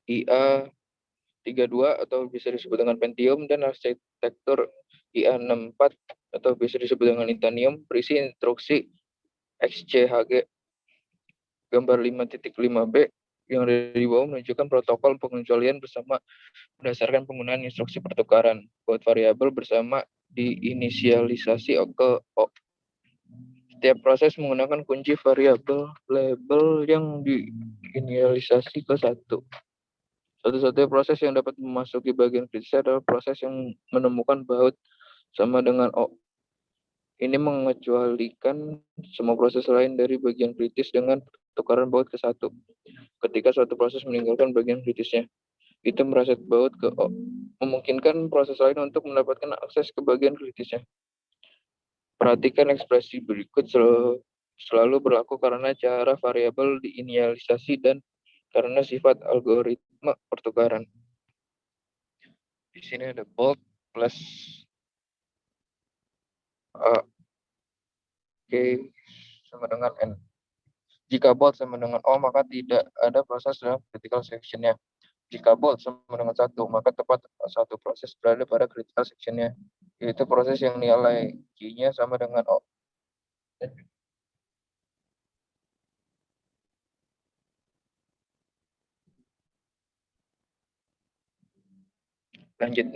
IA32 atau bisa disebut dengan Pentium dan arsitektur IA64 atau bisa disebut dengan Itanium berisi instruksi XCHG. Gambar 5.5b yang ada di bawah menunjukkan protokol pengecualian bersama berdasarkan penggunaan instruksi pertukaran buat variabel bersama diinisialisasi ke O. Setiap proses menggunakan kunci variabel label yang diinisialisasi ke satu. Satu-satunya proses yang dapat memasuki bagian kritis adalah proses yang menemukan baut sama dengan O. Ini mengecualikan semua proses lain dari bagian kritis dengan pertukaran baut ke satu. Ketika suatu proses meninggalkan bagian kritisnya, itu meraset baut ke O, memungkinkan proses lain untuk mendapatkan akses ke bagian kritisnya. Perhatikan ekspresi berikut selalu berlaku karena cara variabel diinisialisasi dan karena sifat algoritma pertukaran. Di sini ada bold plus A, K sama dengan N. Jika bold sama dengan O, maka tidak ada proses dalam critical section-nya. Jika bold sama dengan 1, maka tepat satu proses berada pada critical section-nya, yaitu proses yang nilai Q-nya sama dengan O. Lanjut.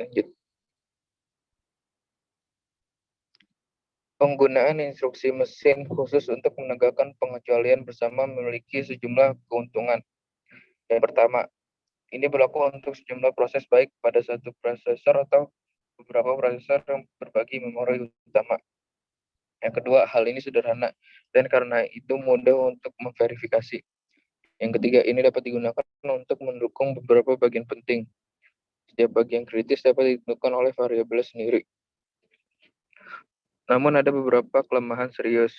Penggunaan instruksi mesin khusus untuk menegakkan pengecualian bersama memiliki sejumlah keuntungan. Yang pertama, ini berlaku untuk sejumlah proses baik pada satu prosesor atau beberapa prosesor yang berbagi memori utama. Yang kedua, hal ini sederhana dan karena itu mudah untuk memverifikasi. Yang ketiga, ini dapat digunakan untuk mendukung beberapa bagian penting. Setiap bagian kritis dapat ditentukan oleh variabel sendiri. Namun ada beberapa kelemahan serius,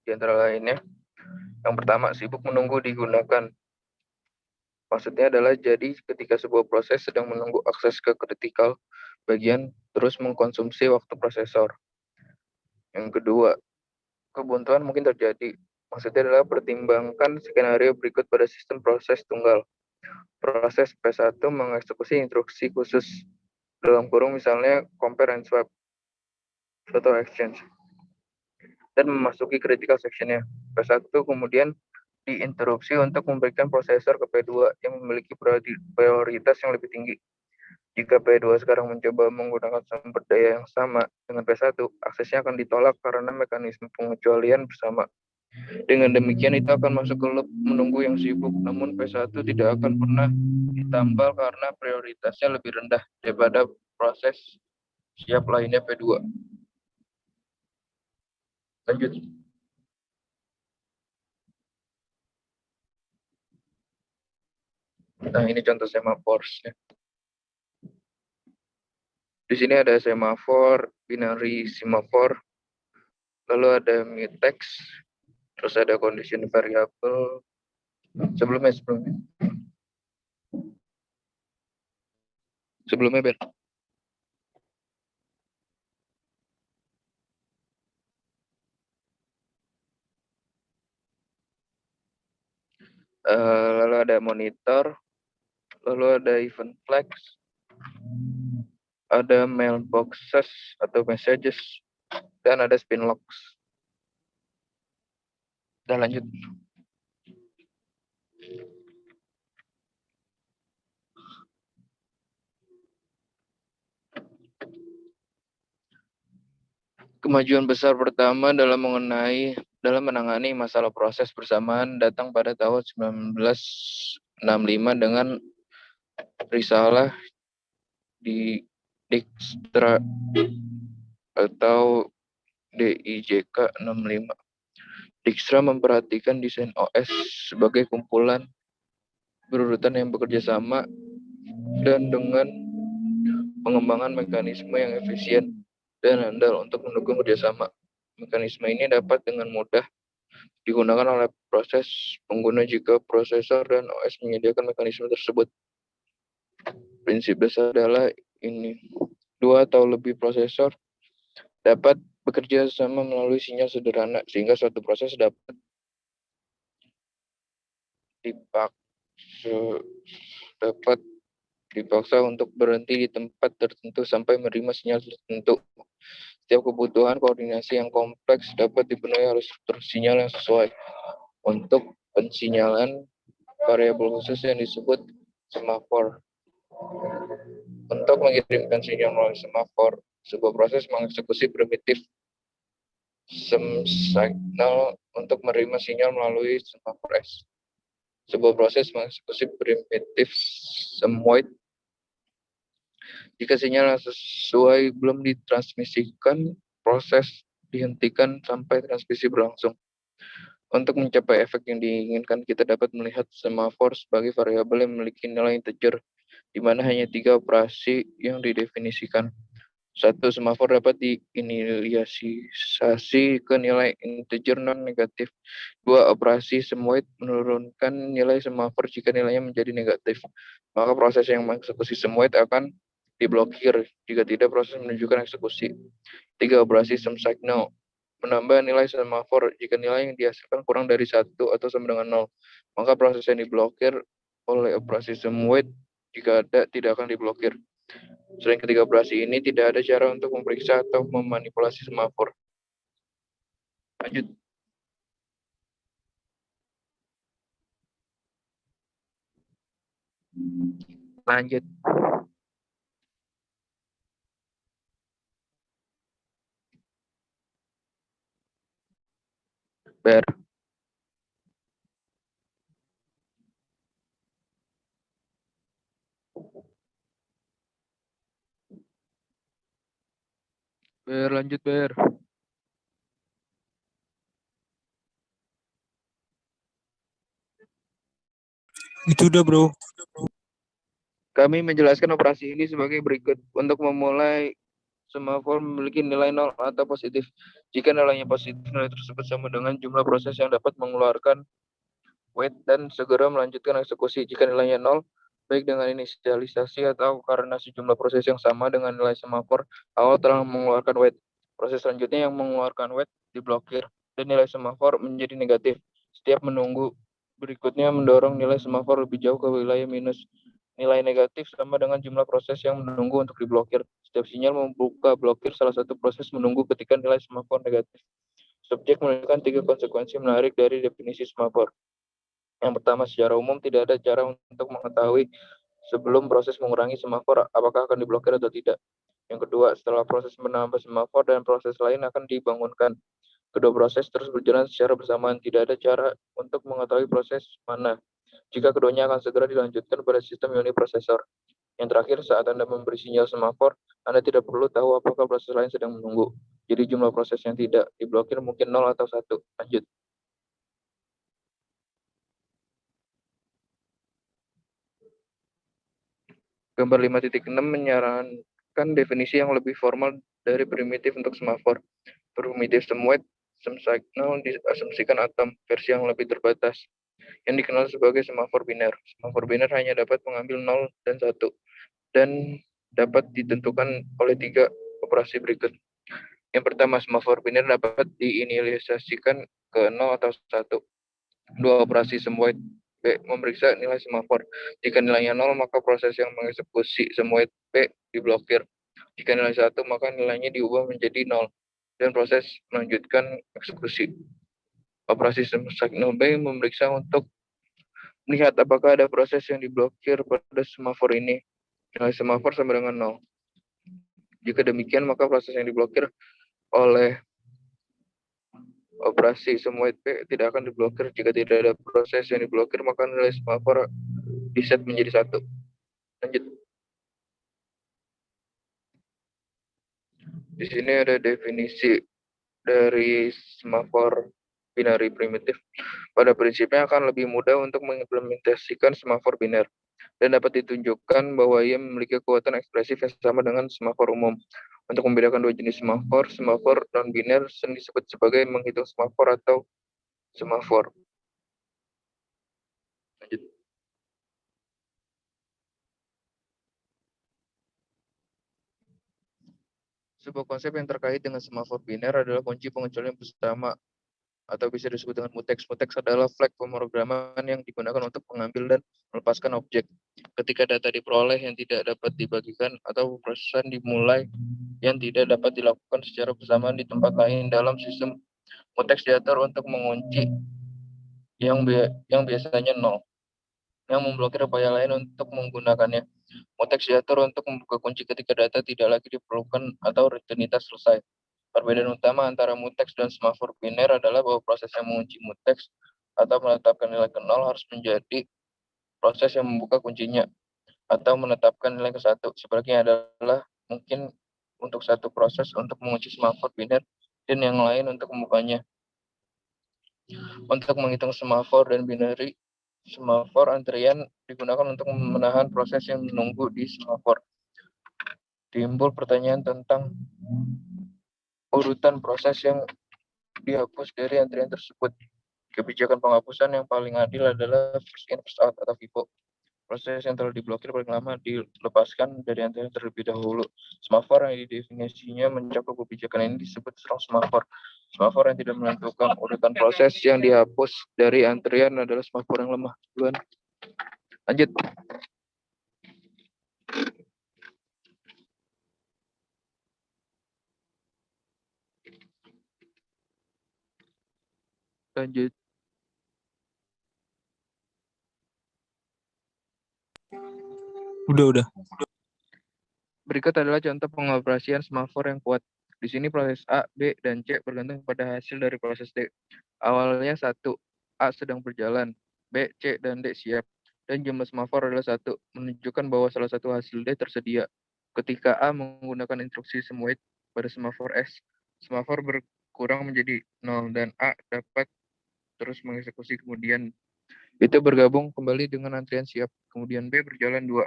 di antara lainnya. Yang pertama, sibuk menunggu digunakan. Maksudnya adalah jadi ketika sebuah proses sedang menunggu akses ke kritikal bagian terus mengkonsumsi waktu prosesor. Yang kedua, kebuntuan mungkin terjadi. Maksudnya adalah pertimbangkan skenario berikut pada sistem proses tunggal. Proses P1 mengeksekusi instruksi khusus dalam kurung misalnya compare and swap atau exchange dan memasuki critical section-nya. P1 kemudian diinterupsi untuk memberikan prosesor ke P2 yang memiliki prioritas yang lebih tinggi. Jika P2 sekarang mencoba menggunakan sumber daya yang sama dengan P1, aksesnya akan ditolak karena mekanisme pengecualian bersama. Dengan demikian itu akan masuk ke loop menunggu yang sibuk, namun P1 tidak akan pernah ditambal karena prioritasnya lebih rendah daripada proses siap lainnya P2. Lanjut. Nah, ini contoh semaforsnya. Di sini ada semafor, binary semafor, lalu ada mutex, terus ada condition variable. Sebelumnya Ben. Lalu ada monitor, lalu ada event flags, ada mailboxes atau messages, dan ada spin logs. Udah lanjut. Kemajuan besar pertama dalam menangani masalah proses bersamaan datang pada tahun 1965 dengan risalah di Dijkstra atau DIJK 65. Dijkstra memperhatikan desain OS sebagai kumpulan berurutan yang bekerja sama dan dengan pengembangan mekanisme yang efisien dan andal untuk mendukung kerjasama. Mekanisme ini dapat dengan mudah digunakan oleh proses pengguna jika prosesor dan OS menyediakan mekanisme tersebut. Prinsip dasar adalah ini. 2 atau lebih prosesor dapat bekerja sama melalui sinyal sederhana sehingga suatu proses dapat dipaksa untuk berhenti di tempat tertentu sampai menerima sinyal tertentu. Setiap kebutuhan koordinasi yang kompleks dapat dipenuhi oleh struktur sinyal yang sesuai. Untuk pensinyalan variabel khusus yang disebut semafor. Untuk mengirimkan sinyal melalui semafor, sebuah proses mengeksekusi primitif signal untuk menerima sinyal melalui semafor S. Sebuah proses mengeksekusi primitif wait. Jika sinyal yang sesuai belum ditransmisikan, proses dihentikan sampai transmisi berlangsung. Untuk mencapai efek yang diinginkan, kita dapat melihat semafor sebagai variabel yang memiliki nilai integer, di mana hanya 3 operasi yang didefinisikan. 1. Semafor dapat diinisialisasi ke nilai integer non-negatif. 2. Operasi wait menurunkan nilai semafor jika nilainya menjadi negatif. Maka proses yang mengeksekusi wait akan diblokir jika tidak proses menunjukkan eksekusi. 3. Operasi signal menambah nilai semafor jika nilai yang dihasilkan kurang dari 1 atau sama dengan 0. Maka proses yang diblokir oleh operasi wait jika ada tidak akan diblokir. Selain ketiga operasi ini, tidak ada cara untuk memeriksa atau memanipulasi semafor. Lanjut. Ber. Lanjut, Ber. Itu udah, bro. Kami menjelaskan operasi ini sebagai berikut. Untuk memulai, semafor memiliki nilai 0 atau positif. Jika nilainya positif, nilai tersebut sama dengan jumlah proses yang dapat mengeluarkan wait dan segera melanjutkan eksekusi. Jika nilainya 0, baik dengan inisialisasi atau karena sejumlah proses yang sama dengan nilai semafor awal telah mengeluarkan wait. Proses selanjutnya yang mengeluarkan wait diblokir dan nilai semafor menjadi negatif. Setiap menunggu berikutnya mendorong nilai semafor lebih jauh ke wilayah minus. Nilai negatif sama dengan jumlah proses yang menunggu untuk diblokir. Setiap sinyal membuka blokir salah satu proses menunggu ketika nilai semafor negatif. Subjek menunjukkan 3 konsekuensi menarik dari definisi semafor. Yang pertama, secara umum tidak ada cara untuk mengetahui sebelum proses mengurangi semafor apakah akan diblokir atau tidak. Yang kedua, setelah proses menambah semafor dan proses lain akan dibangunkan. Kedua proses terus berjalan secara bersamaan. Tidak ada cara untuk mengetahui proses mana. Jika keduanya akan segera dilanjutkan pada sistem uniprosesor. Yang terakhir, saat Anda memberi sinyal semafor, Anda tidak perlu tahu apakah proses lain sedang menunggu. Jadi jumlah proses yang tidak diblokir mungkin 0 atau 1. Lanjut. Gambar 5.6 menyarankan definisi yang lebih formal dari primitif untuk semafor. Primitif sum weight, sum signal diasumsikan atom versi yang lebih terbatas, yang dikenal sebagai semafor biner. Semafor biner hanya dapat mengambil 0 dan 1, dan dapat ditentukan oleh 3 operasi berikut. Yang pertama, semafor biner dapat diinisialisasikan ke 0 atau 1. 2 operasi sum weight. B. Memeriksa nilai semafor. Jika nilainya 0, maka proses yang mengeksekusi sum weight B diblokir. Jika nilai 1, maka nilainya diubah menjadi 0, dan proses melanjutkan eksekusi. Operasi sum signal B memeriksa untuk melihat apakah ada proses yang diblokir pada semafor ini. Nilai semafor sama dengan 0. Jika demikian, maka proses yang diblokir oleh operasi sum weight B tidak akan diblokir. Jika tidak ada proses yang diblokir, maka nilai semafor diset menjadi 1. Lanjut. Di sini ada definisi dari semafor binary primitif. Pada prinsipnya akan lebih mudah untuk mengimplementasikan semafor biner, dan dapat ditunjukkan bahwa ia memiliki kekuatan ekspresif yang sama dengan semafor umum. Untuk membedakan dua jenis semafor non-biner disebut sebagai menghitung semafor atau semafor. Lanjut. Sebuah konsep yang terkait dengan semafor biner adalah kunci pengecualian bersama, atau bisa disebut dengan mutex. Mutex adalah flag pemrograman yang digunakan untuk mengambil dan melepaskan objek. Ketika data diperoleh yang tidak dapat dibagikan atau prosesan dimulai yang tidak dapat dilakukan secara bersamaan di tempat lain dalam sistem, mutex diatur untuk mengunci yang biasanya 0, yang memblokir upaya lain untuk menggunakannya. Mutex diatur untuk membuka kunci ketika data tidak lagi diperlukan atau rutinitas selesai. Perbedaan utama antara mutex dan semafor biner adalah bahwa proses yang mengunci mutex atau menetapkan nilai ke 0 harus menjadi proses yang membuka kuncinya atau menetapkan nilai ke 1. Sebaliknya adalah mungkin untuk satu proses untuk mengunci semafor biner dan yang lain untuk membukanya. Untuk menghitung semafor dan binary, semafor antrian digunakan untuk menahan proses yang menunggu di semafor. Timbul pertanyaan tentang urutan proses yang dihapus dari antrian tersebut. Kebijakan penghapusan yang paling adil adalah first in first out atau FIFO. Proses yang telah diblokir paling lama dilepaskan dari antrian terlebih dahulu. Semafor yang definisinya mencakup kebijakan ini disebut strong semafor. Semafor yang tidak menentukan urutan proses yang dihapus dari antrian adalah semafor yang lemah. Duluan. Lanjut. Lanjut. Udah. Berikut adalah contoh pengoperasian semafor yang kuat. Di sini proses A, B, dan C bergantung pada hasil dari proses D. Awalnya 1, A sedang berjalan, B, C, dan D siap, dan jumlah semafor adalah 1, menunjukkan bahwa salah satu hasil D tersedia. Ketika A menggunakan instruksi sum weight pada semafor S, semafor berkurang menjadi 0, dan A dapat terus mengeksekusi. Kemudian itu bergabung kembali dengan antrian siap. Kemudian B berjalan 2,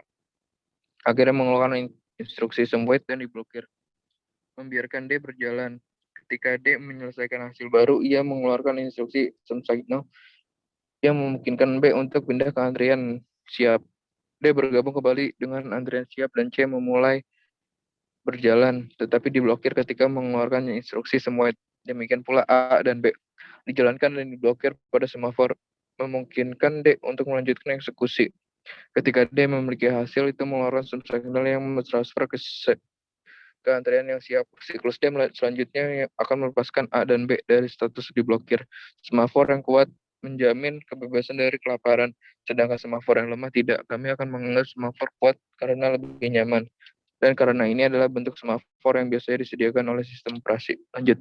akhirnya mengeluarkan instruksi sum weight dan diblokir. Membiarkan D berjalan. Ketika D menyelesaikan hasil baru, ia mengeluarkan instruksi sum signal yang memungkinkan B untuk pindah ke antrian siap. D bergabung kembali dengan antrian siap dan C memulai berjalan, tetapi diblokir ketika mengeluarkan instruksi sum weight. Demikian pula A dan B dijalankan dan diblokir pada semafor, memungkinkan D untuk melanjutkan eksekusi. Ketika D memiliki hasil, itu mengeluarkan sum signal yang mentransfer ke antrian yang siap. Siklus D selanjutnya akan melepaskan A dan B dari status diblokir. Semafor yang kuat menjamin kebebasan dari kelaparan, sedangkan semafor yang lemah tidak. Kami akan menganggap semafor kuat karena lebih nyaman, dan karena ini adalah bentuk semafor yang biasanya disediakan oleh sistem operasi. Lanjut.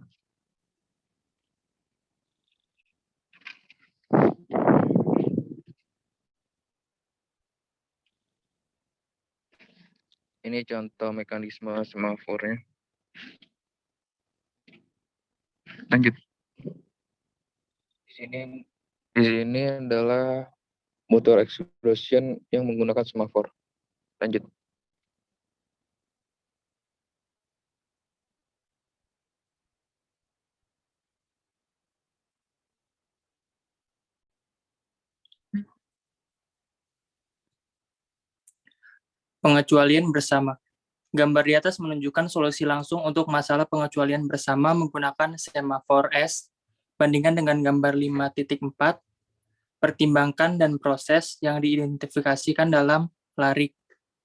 Ini contoh mekanisme semafornya. Lanjut. Di sini adalah motor explosion yang menggunakan semafor. Lanjut. Pengecualian bersama. Gambar di atas menunjukkan solusi langsung untuk masalah pengecualian bersama menggunakan semafor S. Bandingkan dengan gambar 5.4, pertimbangkan dan proses yang diidentifikasikan dalam LARIK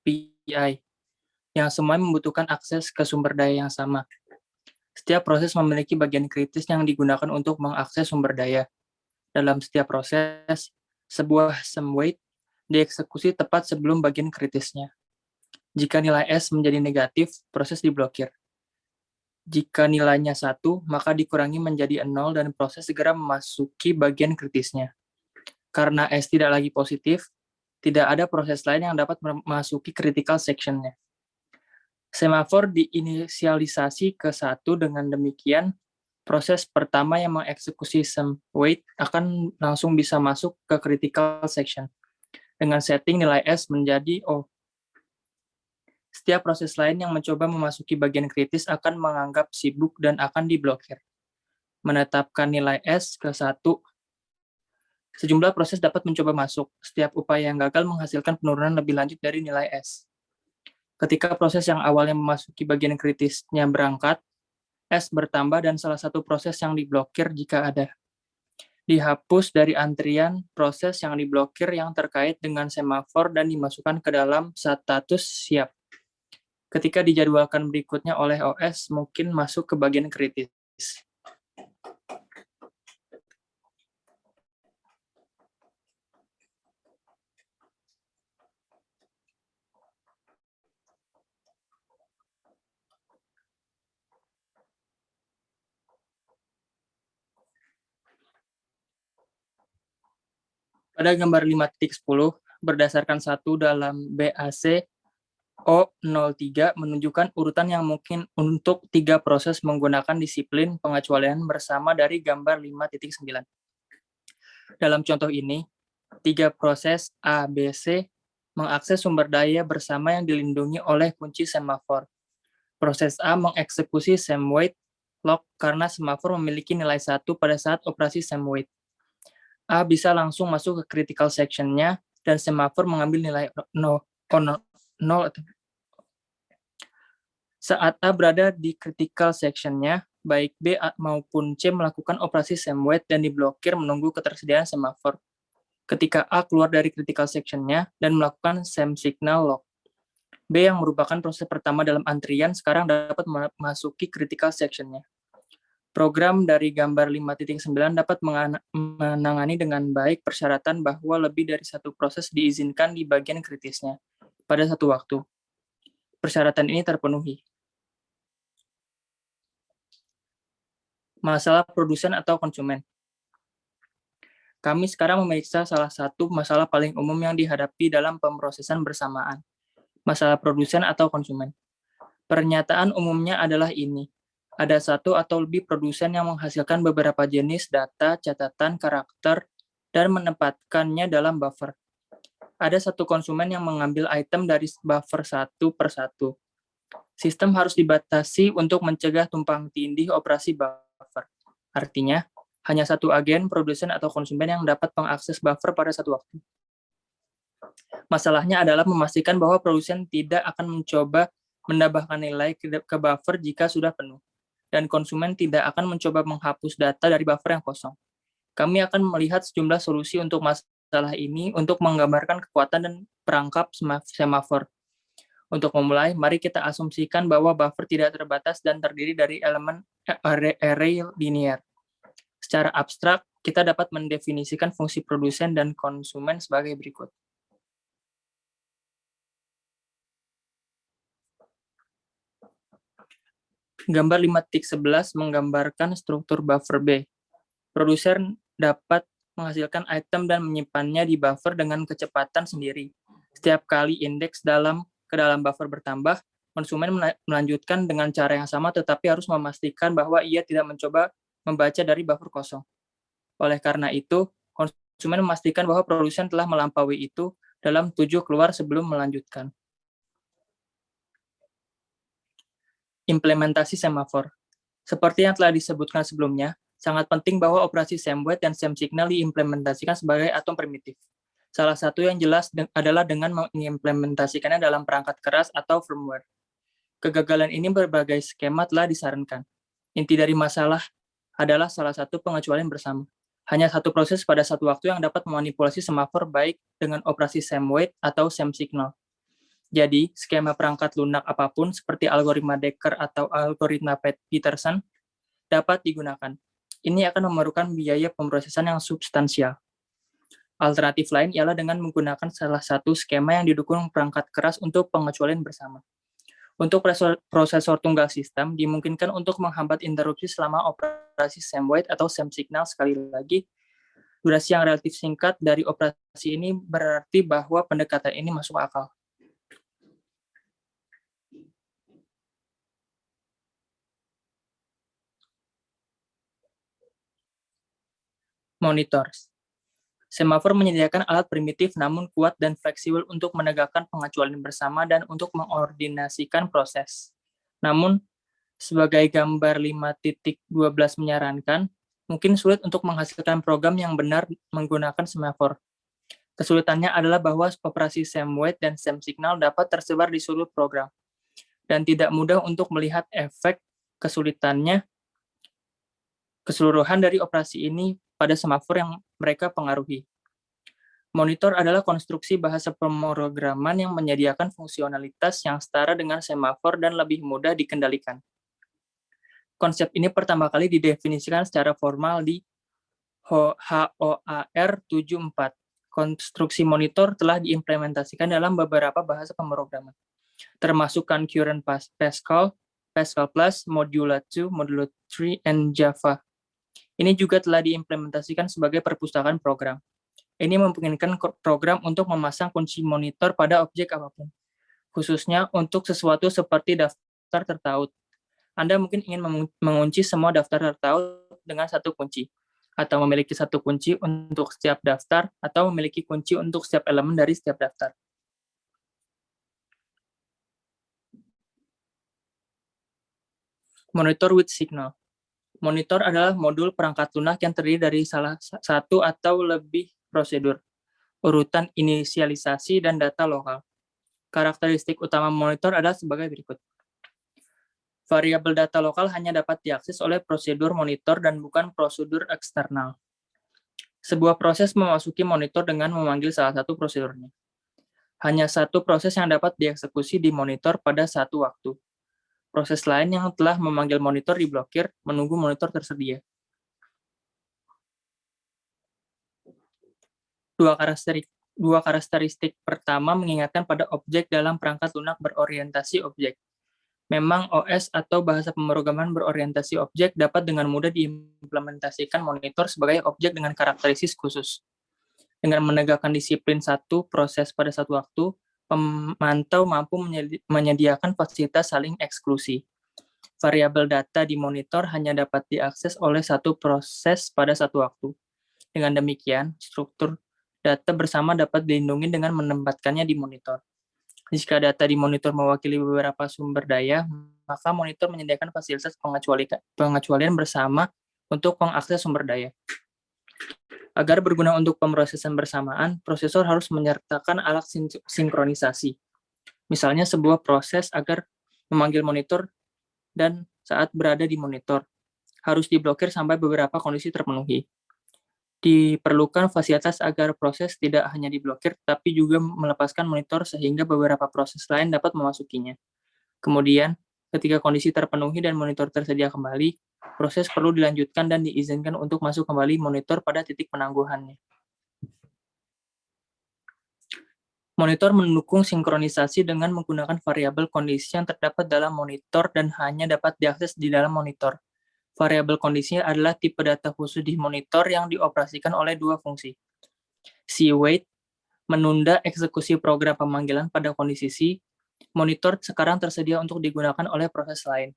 PI, yang semuanya membutuhkan akses ke sumber daya yang sama. Setiap proses memiliki bagian kritis yang digunakan untuk mengakses sumber daya. Dalam setiap proses, sebuah sum weight dieksekusi tepat sebelum bagian kritisnya. Jika nilai S menjadi negatif, proses diblokir. Jika nilainya 1, maka dikurangi menjadi 0 dan proses segera memasuki bagian kritisnya. Karena S tidak lagi positif, tidak ada proses lain yang dapat memasuki critical section-nya. Semafor diinisialisasi ke 1 dengan demikian, proses pertama yang mengeksekusi sum weight akan langsung bisa masuk ke critical section dengan setting nilai S menjadi O. Setiap proses lain yang mencoba memasuki bagian kritis akan menganggap sibuk dan akan diblokir. Menetapkan nilai S ke 1. Sejumlah proses dapat mencoba masuk. Setiap upaya yang gagal menghasilkan penurunan lebih lanjut dari nilai S. Ketika proses yang awalnya memasuki bagian kritisnya berangkat, S bertambah dan salah satu proses yang diblokir jika ada. Dihapus dari antrian proses yang diblokir yang terkait dengan semafor dan dimasukkan ke dalam status siap. Ketika dijadwalkan berikutnya oleh OS, mungkin masuk ke bagian kritis. Pada gambar 5.10, berdasarkan 1 dalam BAC, O03 menunjukkan urutan yang mungkin untuk 3 proses menggunakan disiplin pengecualian bersama dari gambar 5.9. Dalam contoh ini, 3 proses A, B, C mengakses sumber daya bersama yang dilindungi oleh kunci semafor. Proses A mengeksekusi SEMWAIT lock karena semafor memiliki nilai 1 pada saat operasi SEMWAIT. A bisa langsung masuk ke critical section-nya dan semafor mengambil nilai 0. Saat A berada di critical section-nya, baik B maupun C melakukan operasi SEMWAIT dan diblokir menunggu ketersediaan semafor. Ketika A keluar dari critical section-nya dan melakukan SEM signal lock. B yang merupakan proses pertama dalam antrian sekarang dapat memasuki critical section-nya. Program dari gambar 5.9 dapat menangani dengan baik persyaratan bahwa lebih dari satu proses diizinkan di bagian kritisnya pada satu waktu. Persyaratan ini terpenuhi. Masalah produsen atau konsumen. Kami sekarang memeriksa salah satu masalah paling umum yang dihadapi dalam pemrosesan bersamaan. Masalah produsen atau konsumen. Pernyataan umumnya adalah ini. Ada satu atau lebih produsen yang menghasilkan beberapa jenis data, catatan, karakter, dan menempatkannya dalam buffer. Ada satu konsumen yang mengambil item dari buffer satu per satu. Sistem harus dibatasi untuk mencegah tumpang tindih operasi buffer. Artinya, hanya satu agen, produsen, atau konsumen yang dapat mengakses buffer pada satu waktu. Masalahnya adalah memastikan bahwa produsen tidak akan mencoba menambahkan nilai ke buffer jika sudah penuh, dan konsumen tidak akan mencoba menghapus data dari buffer yang kosong. Kami akan melihat sejumlah solusi untuk masalah ini untuk menggambarkan kekuatan dan perangkap semafor. Untuk memulai, mari kita asumsikan bahwa buffer tidak terbatas dan terdiri dari elemen array linear. Secara abstrak, kita dapat mendefinisikan fungsi produsen dan konsumen sebagai berikut. Gambar 5.11 menggambarkan struktur buffer B. Produsen dapat menghasilkan item dan menyimpannya di buffer dengan kecepatan sendiri. Setiap kali indeks ke dalam buffer bertambah, konsumen melanjutkan dengan cara yang sama tetapi harus memastikan bahwa ia tidak mencoba membaca dari buffer kosong. Oleh karena itu, konsumen memastikan bahwa produsen telah melampaui itu dalam tujuh keluar sebelum melanjutkan. Implementasi semafor. Seperti yang telah disebutkan sebelumnya, sangat penting bahwa operasi SEMWAIT dan SEM signal diimplementasikan sebagai atom primitif. Salah satu yang jelas adalah dengan mengimplementasikannya dalam perangkat keras atau firmware. Kegagalan ini berbagai skema telah disarankan. Inti dari masalah adalah salah satu pengecualian bersama. Hanya satu proses pada satu waktu yang dapat memanipulasi semafor baik dengan operasi same weight atau same signal. Jadi, skema perangkat lunak apapun seperti algoritma Decker atau algoritma Peterson dapat digunakan. Ini akan memerlukan biaya pemrosesan yang substansial. Alternatif lain ialah dengan menggunakan salah satu skema yang didukung perangkat keras untuk pengecualian bersama. Untuk prosesor tunggal sistem, dimungkinkan untuk menghambat interupsi selama operasi same weight atau same signal. Sekali lagi, durasi yang relatif singkat dari operasi ini berarti bahwa pendekatan ini masuk akal. Monitors. Semafor menyediakan alat primitif namun kuat dan fleksibel untuk menegakkan pengecualian bersama dan untuk mengordinasikan proses. Namun, sebagai gambar 5.12 menyarankan, mungkin sulit untuk menghasilkan program yang benar menggunakan semafor. Kesulitannya adalah bahwa operasi same weight dan same signal dapat tersebar di seluruh program, dan tidak mudah untuk melihat efek keseluruhan dari operasi ini pada semafor yang mereka pengaruhi. Monitor adalah konstruksi bahasa pemrograman yang menyediakan fungsionalitas yang setara dengan semafor dan lebih mudah dikendalikan. Konsep ini pertama kali didefinisikan secara formal di HOAR 74. Konstruksi monitor telah diimplementasikan dalam beberapa bahasa pemrograman, termasuk Concurrent Pascal, Pascal Plus, Modula 2, Modula 3, dan Java. Ini juga telah diimplementasikan sebagai perpustakaan program. Ini memungkinkan program untuk memasang kunci monitor pada objek apapun, khususnya untuk sesuatu seperti daftar tertaut. Anda mungkin ingin mengunci semua daftar tertaut dengan satu kunci, atau memiliki satu kunci untuk setiap daftar, atau memiliki kunci untuk setiap elemen dari setiap daftar. Monitor with signal. Monitor adalah modul perangkat lunak yang terdiri dari salah satu atau lebih prosedur, urutan inisialisasi, dan data lokal. Karakteristik utama monitor adalah sebagai berikut. Variabel data lokal hanya dapat diakses oleh prosedur monitor dan bukan prosedur eksternal. Sebuah proses memasuki monitor dengan memanggil salah satu prosedurnya. Hanya satu proses yang dapat dieksekusi di monitor pada satu waktu. Proses lain yang telah memanggil monitor diblokir, menunggu monitor tersedia. Dua karakteristik pertama mengingatkan pada objek dalam perangkat lunak berorientasi objek. Memang OS atau bahasa pemrograman berorientasi objek dapat dengan mudah diimplementasikan monitor sebagai objek dengan karakteristik khusus. Dengan menegakkan disiplin satu proses pada satu waktu, pemantau mampu menyediakan fasilitas saling eksklusi. Variabel data di monitor hanya dapat diakses oleh satu proses pada satu waktu. Dengan demikian, struktur data bersama dapat dilindungi dengan menempatkannya di monitor. Jika data di monitor mewakili beberapa sumber daya, maka monitor menyediakan fasilitas pengecualian bersama untuk mengakses sumber daya. Agar berguna untuk pemrosesan bersamaan, prosesor harus menyertakan alat sinkronisasi. Misalnya sebuah proses agar memanggil monitor dan saat berada di monitor harus diblokir sampai beberapa kondisi terpenuhi. Diperlukan fasilitas agar proses tidak hanya diblokir, tapi juga melepaskan monitor sehingga beberapa proses lain dapat memasukinya. Kemudian, ketika kondisi terpenuhi dan monitor tersedia kembali, proses perlu dilanjutkan dan diizinkan untuk masuk kembali monitor pada titik penangguhannya. Monitor mendukung sinkronisasi dengan menggunakan variabel kondisi yang terdapat dalam monitor dan hanya dapat diakses di dalam monitor. Variabel kondisi adalah tipe data khusus di monitor yang dioperasikan oleh dua fungsi. C-wait menunda eksekusi program pemanggilan pada kondisi C. Monitor sekarang tersedia untuk digunakan oleh proses lain.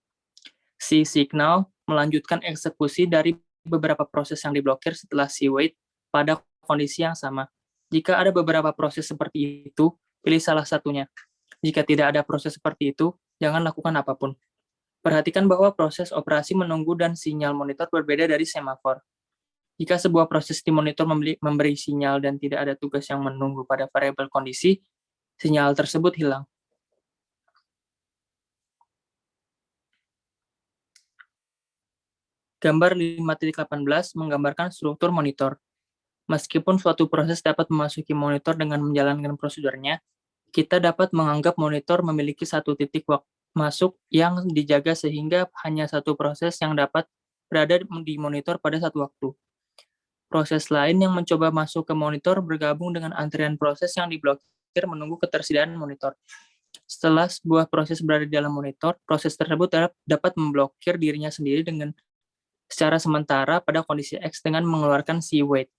C-signal melanjutkan eksekusi dari beberapa proses yang diblokir setelah C-wait pada kondisi yang sama. Jika ada beberapa proses seperti itu, pilih salah satunya. Jika tidak ada proses seperti itu, jangan lakukan apapun. Perhatikan bahwa proses operasi menunggu dan sinyal monitor berbeda dari semafor. Jika sebuah proses di monitor memberi sinyal dan tidak ada tugas yang menunggu pada variabel kondisi, sinyal tersebut hilang. Gambar 5.18 menggambarkan struktur monitor. Meskipun suatu proses dapat memasuki monitor dengan menjalankan prosedurnya, kita dapat menganggap monitor memiliki satu titik masuk yang dijaga sehingga hanya satu proses yang dapat berada di monitor pada satu waktu. Proses lain yang mencoba masuk ke monitor bergabung dengan antrian proses yang diblokir menunggu ketersediaan monitor. Setelah sebuah proses berada di dalam monitor, proses tersebut dapat memblokir dirinya sendiri secara sementara pada kondisi X dengan mengeluarkan C-wait.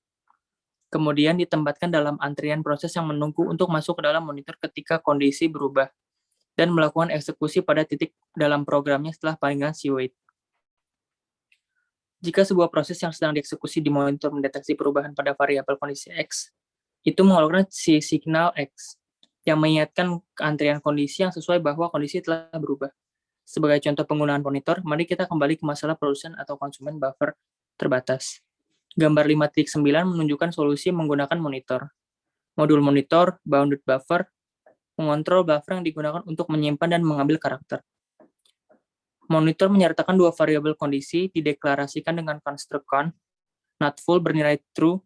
Kemudian ditempatkan dalam antrian proses yang menunggu untuk masuk ke dalam monitor ketika kondisi berubah, dan melakukan eksekusi pada titik dalam programnya setelah panggilan C-wait. Jika sebuah proses yang sedang dieksekusi di monitor mendeteksi perubahan pada variabel kondisi X, itu mengeluarkan signal X, yang mengingatkan ke antrian kondisi yang sesuai bahwa kondisi telah berubah. Sebagai contoh penggunaan monitor, mari kita kembali ke masalah produsen atau konsumen buffer terbatas. Gambar 5.9 menunjukkan solusi menggunakan monitor. Modul monitor, bounded buffer, mengontrol buffer yang digunakan untuk menyimpan dan mengambil karakter. Monitor menyertakan dua variabel kondisi dideklarasikan dengan construct count, not full bernilai true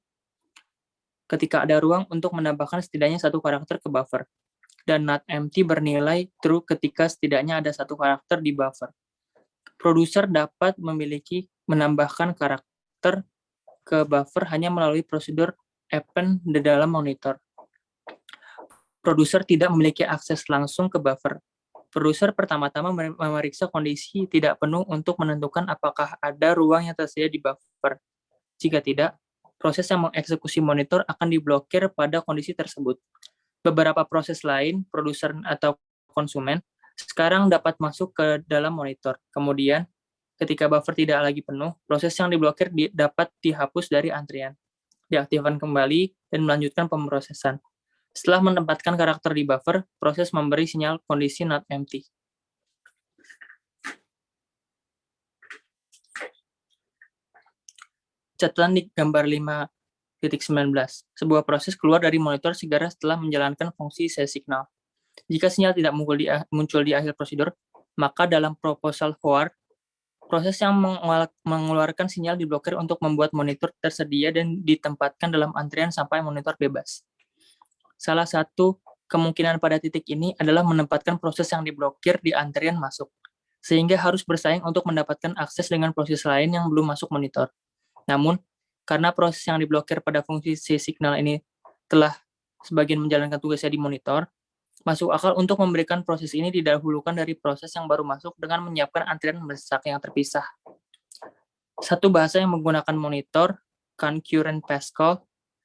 ketika ada ruang untuk menambahkan setidaknya satu karakter ke buffer, dan not empty bernilai true ketika setidaknya ada satu karakter di buffer. Produser dapat menambahkan karakter ke buffer hanya melalui prosedur append di dalam monitor. Produser tidak memiliki akses langsung ke buffer. Produser pertama-tama memeriksa kondisi tidak penuh untuk menentukan apakah ada ruang yang tersedia di buffer. Jika tidak, proses yang mengeksekusi monitor akan diblokir pada kondisi tersebut. Beberapa proses lain, produser atau konsumen, sekarang dapat masuk ke dalam monitor. Kemudian, ketika buffer tidak lagi penuh, proses yang diblokir dapat dihapus dari antrian, diaktifkan kembali, dan melanjutkan pemrosesan. Setelah menempatkan karakter di buffer, proses memberi sinyal kondisi not empty. Catatan di gambar 5.19. Sebuah proses keluar dari monitor segera setelah menjalankan fungsi signal. Jika sinyal tidak muncul di akhir prosedur, maka dalam proposal Howard, proses yang mengeluarkan sinyal diblokir untuk membuat monitor tersedia dan ditempatkan dalam antrian sampai monitor bebas. Salah satu kemungkinan pada titik ini adalah menempatkan proses yang diblokir di antrian masuk, sehingga harus bersaing untuk mendapatkan akses dengan proses lain yang belum masuk monitor. Namun, karena proses yang diblokir pada fungsi signal ini telah sebagian menjalankan tugasnya di monitor, masuk akal untuk memberikan proses ini didahulukan dari proses yang baru masuk dengan menyiapkan antrian mendesak yang terpisah. Satu bahasa yang menggunakan monitor, concurrent Pascal,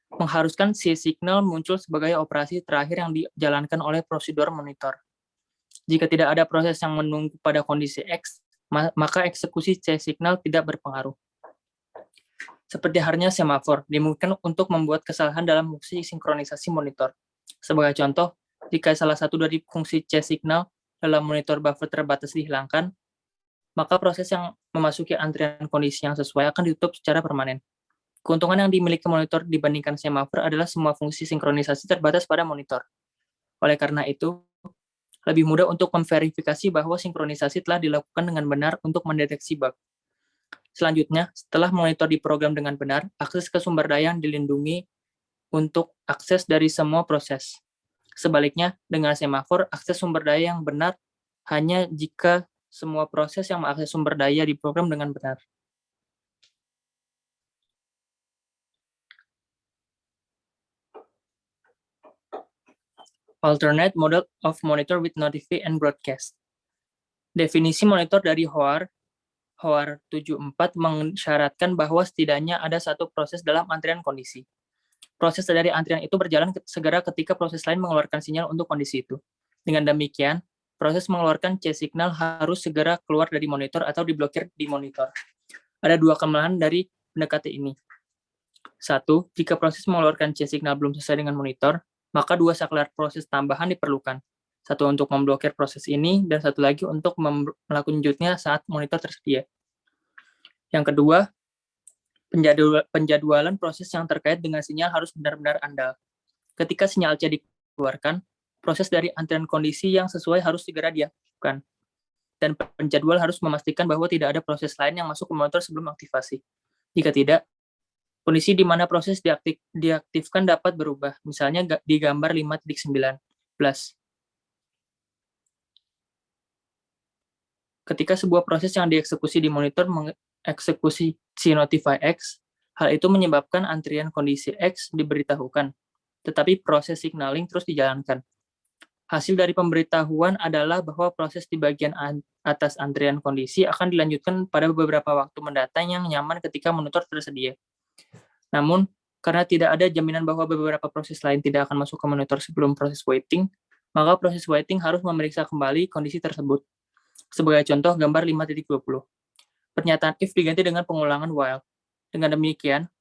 mengharuskan signal muncul sebagai operasi terakhir yang dijalankan oleh prosedur monitor. Jika tidak ada proses yang menunggu pada kondisi X, maka eksekusi signal tidak berpengaruh. Seperti halnya semafor, dimungkinkan untuk membuat kesalahan dalam fungsi sinkronisasi monitor. Sebagai contoh, jika salah satu dari fungsi signal dalam monitor buffer terbatas dihilangkan, maka proses yang memasuki antrian kondisi yang sesuai akan ditutup secara permanen. Keuntungan yang dimiliki monitor dibandingkan semafor adalah semua fungsi sinkronisasi terbatas pada monitor. Oleh karena itu, lebih mudah untuk memverifikasi bahwa sinkronisasi telah dilakukan dengan benar untuk mendeteksi bug. Selanjutnya, setelah monitor diprogram dengan benar, akses ke sumber daya yang dilindungi untuk akses dari semua proses. Sebaliknya, dengan semafor, akses sumber daya yang benar hanya jika semua proses yang mengakses sumber daya diprogram dengan benar. Alternate model of monitor with notify and broadcast. Definisi monitor dari Howard 74 mensyaratkan bahwa setidaknya ada satu proses dalam antrian kondisi. Proses dari antrian itu berjalan segera ketika proses lain mengeluarkan sinyal untuk kondisi itu. Dengan demikian, proses mengeluarkan signal harus segera keluar dari monitor atau diblokir di monitor. Ada dua kelemahan dari pendekatan ini. Satu, jika proses mengeluarkan signal belum selesai dengan monitor, maka dua saklar proses tambahan diperlukan. Satu untuk memblokir proses ini, dan satu lagi untuk melanjutnya saat monitor tersedia. Yang kedua, Penjadwalan proses yang terkait dengan sinyal harus benar-benar andal. Ketika sinyal C dikeluarkan, proses dari antrian kondisi yang sesuai harus segera diaktifkan. Dan penjadwal harus memastikan bahwa tidak ada proses lain yang masuk ke monitor sebelum aktivasi. Jika tidak, kondisi di mana proses diaktifkan dapat berubah, misalnya di gambar 5.19. Ketika sebuah proses yang dieksekusi di monitor mengeksekusi si notify X, hal itu menyebabkan antrian kondisi X diberitahukan, tetapi proses signaling terus dijalankan. Hasil dari pemberitahuan adalah bahwa proses di bagian atas antrian kondisi akan dilanjutkan pada beberapa waktu mendatang yang nyaman ketika monitor tersedia. Namun, karena tidak ada jaminan bahwa beberapa proses lain tidak akan masuk ke monitor sebelum proses waiting, maka proses waiting harus memeriksa kembali kondisi tersebut. Sebagai contoh, gambar 5.20. Pernyataan if diganti dengan pengulangan while. Dengan demikian,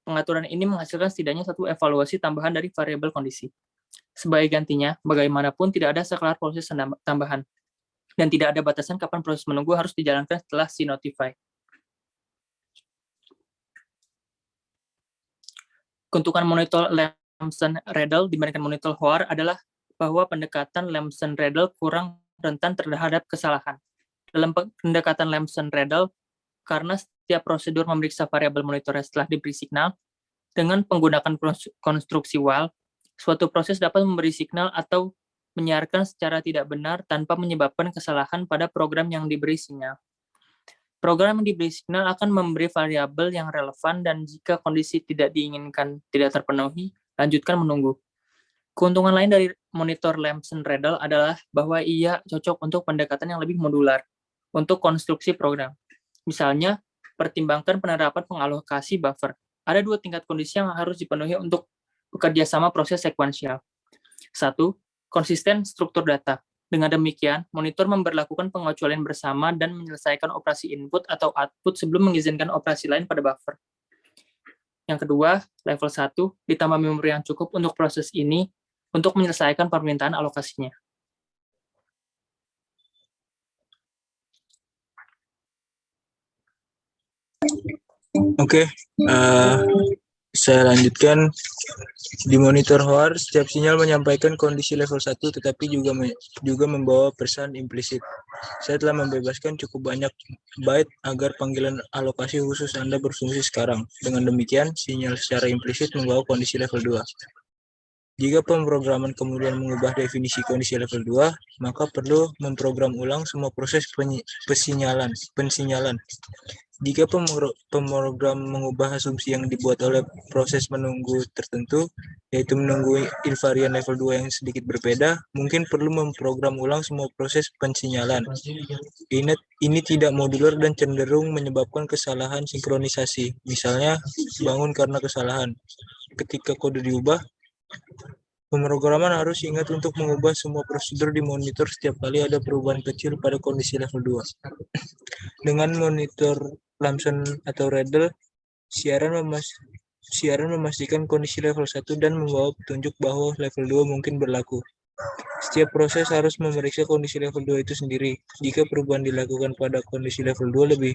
pengaturan ini menghasilkan setidaknya satu evaluasi tambahan dari variabel kondisi. Sebagai gantinya, bagaimanapun tidak ada sekelar proses tambahan, dan tidak ada batasan kapan proses menunggu harus dijalankan setelah si notify. Keuntungan monitor Lamson-Riddle dibandingkan monitor Hoare adalah bahwa pendekatan Lamson-Riddle kurang rentan terhadap kesalahan. Dalam pendekatan Lamson-Riddle, karena setiap prosedur memeriksa variabel monitor setelah diberi signal, dengan menggunakan konstruksi while, suatu proses dapat memberi signal atau menyiarkan secara tidak benar tanpa menyebabkan kesalahan pada program yang diberi sinyal. Program yang diberi signal akan memberi variabel yang relevan dan jika kondisi tidak diinginkan tidak terpenuhi, lanjutkan menunggu. Keuntungan lain dari monitor Lamson-Riddle adalah bahwa ia cocok untuk pendekatan yang lebih modular untuk konstruksi program. Misalnya, pertimbangkan penerapan pengalokasi buffer. Ada dua tingkat kondisi yang harus dipenuhi untuk bekerja sama proses sekuensial. 1. Konsisten struktur data. Dengan demikian, monitor memberlakukan pengecualian bersama dan menyelesaikan operasi input atau output sebelum mengizinkan operasi lain pada buffer. Yang kedua, level 1, ditambah memori yang cukup untuk proses ini untuk menyelesaikan permintaan alokasinya. Oke, saya lanjutkan. Di monitor Hoare, setiap sinyal menyampaikan kondisi level 1 tetapi juga membawa pesan implisit. Saya telah membebaskan cukup banyak byte agar panggilan alokasi khusus Anda berfungsi sekarang. Dengan demikian, sinyal secara implisit membawa kondisi level 2. Jika pemrograman kemudian mengubah definisi kondisi level 2, maka perlu memprogram ulang semua proses pensinyalan. Jika pemrogram mengubah asumsi yang dibuat oleh proses menunggu tertentu, yaitu menunggu invarian level 2 yang sedikit berbeda, mungkin perlu memprogram ulang semua proses pensinyalan. Ini tidak modular dan cenderung menyebabkan kesalahan sinkronisasi. Misalnya, bangun karena kesalahan. Ketika kode diubah, pemrograman harus ingat untuk mengubah semua prosedur di monitor setiap kali ada perubahan kecil pada kondisi level 2. Dengan monitor Lamson atau Riddle, siaran memastikan kondisi level 1 dan membawa petunjuk bahwa level 2 mungkin berlaku. Setiap proses harus memeriksa kondisi level 2 itu sendiri. Jika perubahan dilakukan pada kondisi level 2 lebih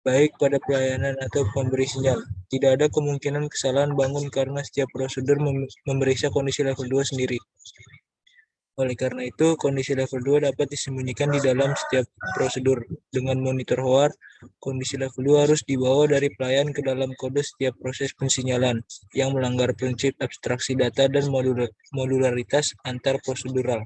baik pada pelayanan atau pemberi sinyal. Tidak ada kemungkinan kesalahan bangun karena setiap prosedur memeriksa kondisi level 2 sendiri. Oleh karena itu, kondisi level 2 dapat disembunyikan di dalam setiap prosedur. Dengan monitor Hoare, kondisi level 2 harus dibawa dari pelayan ke dalam kode setiap proses pensinyalan yang melanggar prinsip abstraksi data dan modularitas antar prosedural.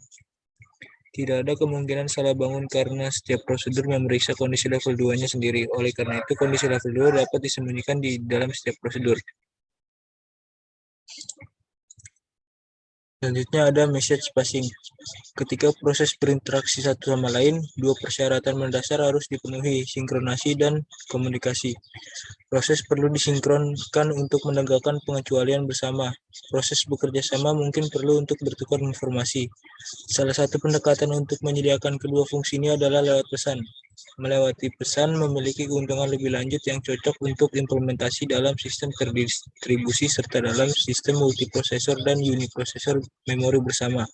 Tidak ada kemungkinan salah bangun karena setiap prosedur memeriksa kondisi level 2-nya sendiri. Oleh karena itu, kondisi level 2 dapat disembunyikan di dalam setiap prosedur. Selanjutnya ada message passing. Ketika proses berinteraksi satu sama lain, dua persyaratan mendasar harus dipenuhi, sinkronasi dan komunikasi. Proses perlu disinkronkan untuk menegakkan pengecualian bersama. Proses bekerja sama mungkin perlu untuk bertukar informasi. Salah satu pendekatan untuk menyediakan kedua fungsi ini adalah lewat pesan. Melewati pesan memiliki keuntungan lebih lanjut yang cocok untuk implementasi dalam sistem terdistribusi serta dalam sistem multiprosesor dan uniprosesor memori bersama.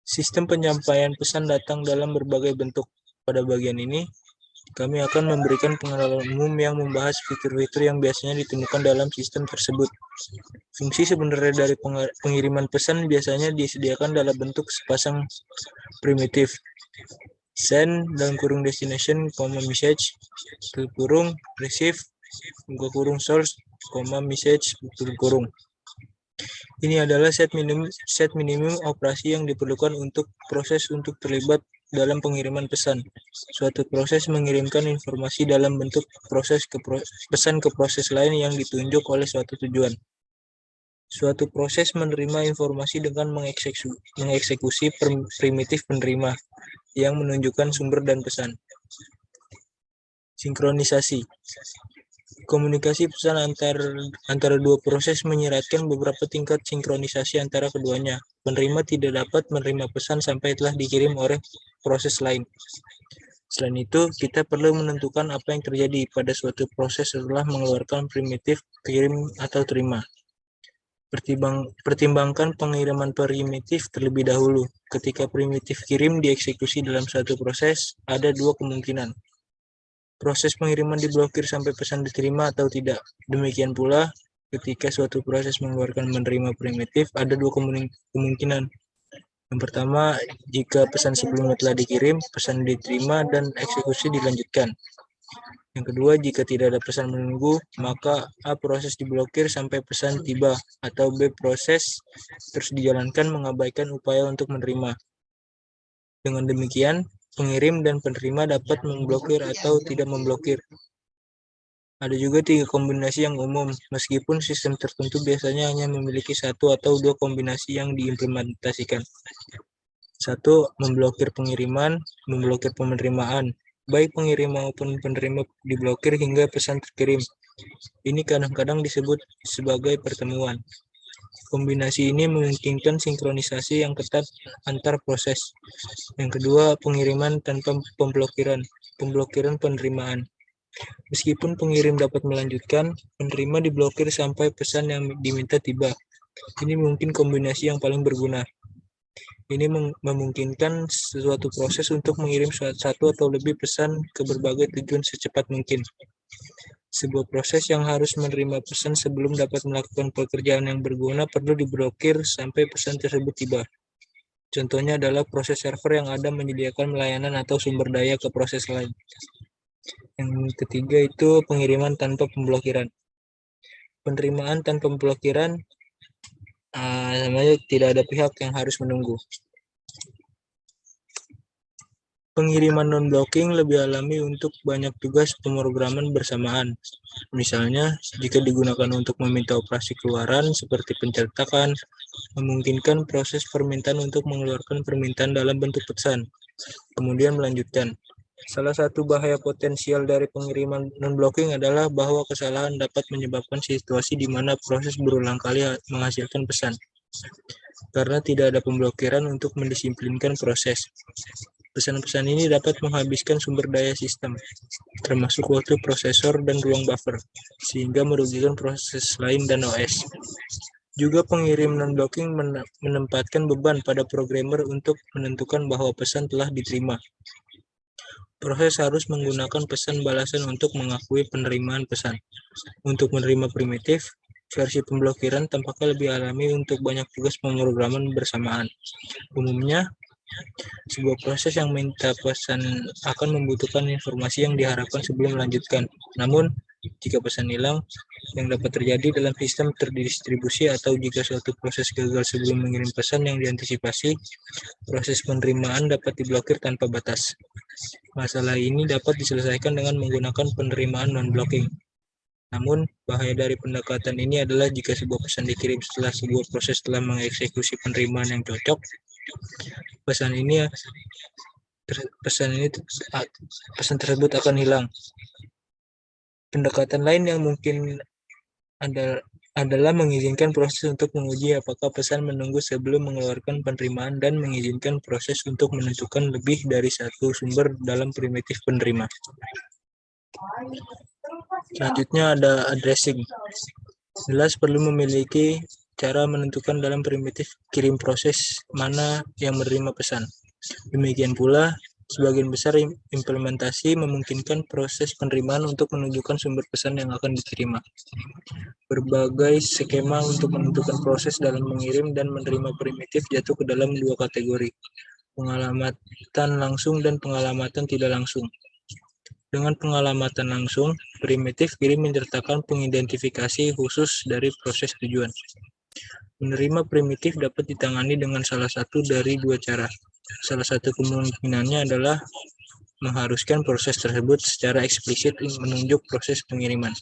Sistem penyampaian pesan datang dalam berbagai bentuk. Pada bagian ini, Kami akan memberikan pengenalan umum yang membahas fitur-fitur yang biasanya ditemukan dalam sistem tersebut. Fungsi sebenarnya dari pengiriman pesan biasanya disediakan dalam bentuk sepasang primitif. Send dalam kurung destination, message, tutup kurung, receive, buka kurung source, message, tutup kurung. Ini adalah set minimum operasi yang diperlukan untuk proses untuk terlibat dalam pengiriman pesan. Suatu proses mengirimkan informasi dalam bentuk pesan ke proses lain yang ditunjuk oleh suatu tujuan. Suatu proses menerima informasi dengan mengeksekusi primitif penerima yang menunjukkan sumber dan pesan. Sinkronisasi. Komunikasi pesan antara dua proses menyiratkan beberapa tingkat sinkronisasi antara keduanya. Penerima tidak dapat menerima pesan sampai telah dikirim oleh proses lain. Selain itu, kita perlu menentukan apa yang terjadi pada suatu proses setelah mengeluarkan primitif kirim atau terima. Pertimbangkan pengiriman primitif terlebih dahulu. Ketika primitif kirim dieksekusi dalam suatu proses, ada dua kemungkinan. Proses pengiriman diblokir sampai pesan diterima atau tidak. Demikian pula, ketika suatu proses mengeluarkan menerima primitif, ada dua kemungkinan. Yang pertama, jika pesan sebelumnya telah dikirim, pesan diterima dan eksekusi dilanjutkan. Yang kedua, jika tidak ada pesan menunggu, maka A proses diblokir sampai pesan tiba, atau B proses terus dijalankan mengabaikan upaya untuk menerima. Dengan demikian, pengirim dan penerima dapat memblokir atau tidak memblokir. Ada juga 3 kombinasi yang umum, meskipun sistem tertentu biasanya hanya memiliki 1 atau 2 kombinasi yang diimplementasikan. 1. Memblokir pengiriman, memblokir penerimaan. Baik pengirim maupun penerima diblokir hingga pesan terkirim. Ini kadang-kadang disebut sebagai pertemuan. Kombinasi ini memungkinkan sinkronisasi yang ketat antar proses. Yang kedua, pengiriman tanpa pemblokiran penerimaan. Meskipun pengirim dapat melanjutkan, penerima diblokir sampai pesan yang diminta tiba. Ini mungkin kombinasi yang paling berguna. Ini memungkinkan suatu proses untuk mengirim satu atau lebih pesan ke berbagai tujuan secepat mungkin. Sebuah proses yang harus menerima pesan sebelum dapat melakukan pekerjaan yang berguna perlu diblokir sampai pesan tersebut tiba. Contohnya adalah proses server yang ada menyediakan layanan atau sumber daya ke proses lain. Yang ketiga itu pengiriman tanpa pemblokiran. Penerimaan tanpa pemblokiran namanya tidak ada pihak yang harus menunggu. Pengiriman non-blocking lebih alami untuk banyak tugas pemrograman bersamaan. Misalnya, jika digunakan untuk meminta operasi keluaran seperti pencetakan, memungkinkan proses permintaan untuk mengeluarkan permintaan dalam bentuk pesan, kemudian melanjutkan. Salah satu bahaya potensial dari pengiriman non-blocking adalah bahwa kesalahan dapat menyebabkan situasi di mana proses berulang kali menghasilkan pesan, karena tidak ada pemblokiran untuk mendisiplinkan proses. Pesan-pesan ini dapat menghabiskan sumber daya sistem, termasuk waktu prosesor dan ruang buffer, sehingga merugikan proses lain dan OS. Juga pengirim non-blocking menempatkan beban pada programmer untuk menentukan bahwa pesan telah diterima. Proses harus menggunakan pesan balasan untuk mengakui penerimaan pesan. Untuk menerima primitif, versi pemblokiran tampaknya lebih alami untuk banyak tugas pemrograman bersamaan. Umumnya, sebuah proses yang minta pesan akan membutuhkan informasi yang diharapkan sebelum melanjutkan. Namun, jika pesan hilang, yang dapat terjadi dalam sistem terdistribusi atau jika suatu proses gagal sebelum mengirim pesan yang diantisipasi, proses penerimaan dapat diblokir tanpa batas. Masalah ini dapat diselesaikan dengan menggunakan penerimaan non-blocking. Namun, bahaya dari pendekatan ini adalah jika sebuah pesan dikirim setelah sebuah proses telah mengeksekusi penerimaan yang cocok, pesan tersebut akan hilang. Pendekatan lain yang mungkin adalah mengizinkan proses untuk menguji apakah pesan menunggu sebelum mengeluarkan penerimaan dan mengizinkan proses untuk menentukan lebih dari satu sumber dalam primitif penerima. Selanjutnya ada addressing. Jelas perlu memiliki cara menentukan dalam primitif kirim proses mana yang menerima pesan. Demikian pula, Sebagian besar implementasi memungkinkan proses penerimaan untuk menunjukkan sumber pesan yang akan diterima. Berbagai skema untuk menentukan proses dalam mengirim dan menerima primitif jatuh ke dalam dua kategori, pengalamatan langsung dan pengalamatan tidak langsung. Dengan pengalamatan langsung, primitif kirim menyertakan pengidentifikasi khusus dari proses tujuan. Menerima primitif dapat ditangani dengan salah satu dari dua cara. Salah satu kemungkinannya adalah mengharuskan proses tersebut secara eksplisit menunjuk proses pengiriman.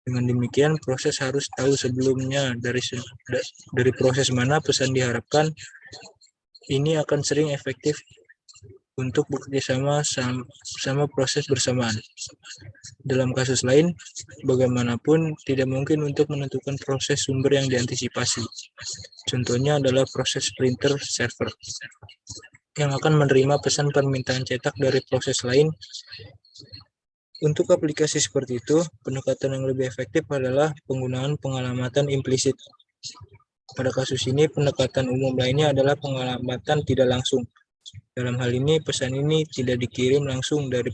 Dengan demikian, proses harus tahu sebelumnya dari proses mana pesan diharapkan. Ini akan sering efektif untuk bekerjasama sama proses bersamaan. Dalam kasus lain, bagaimanapun tidak mungkin untuk menentukan proses sumber yang diantisipasi. Contohnya adalah proses printer server yang akan menerima pesan permintaan cetak dari proses lain. Untuk aplikasi seperti itu, pendekatan yang lebih efektif adalah penggunaan pengalamatan implisit. Pada kasus ini, pendekatan umum lainnya adalah pengalamatan tidak langsung. Dalam hal ini, pesan ini tidak dikirim langsung dari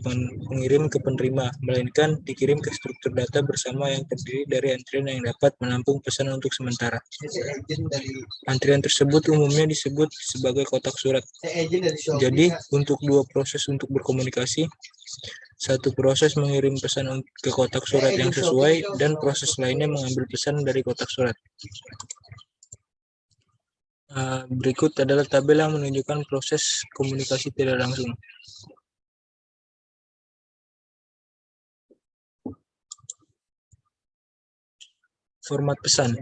pengirim ke penerima, melainkan dikirim ke struktur data bersama yang terdiri dari antrian yang dapat menampung pesan untuk sementara. Antrian tersebut umumnya disebut sebagai kotak surat. Jadi, untuk dua proses untuk berkomunikasi, satu proses mengirim pesan ke kotak surat yang sesuai, dan proses lainnya mengambil pesan dari kotak surat. Berikut adalah tabel yang menunjukkan proses komunikasi tidak langsung. Format pesan.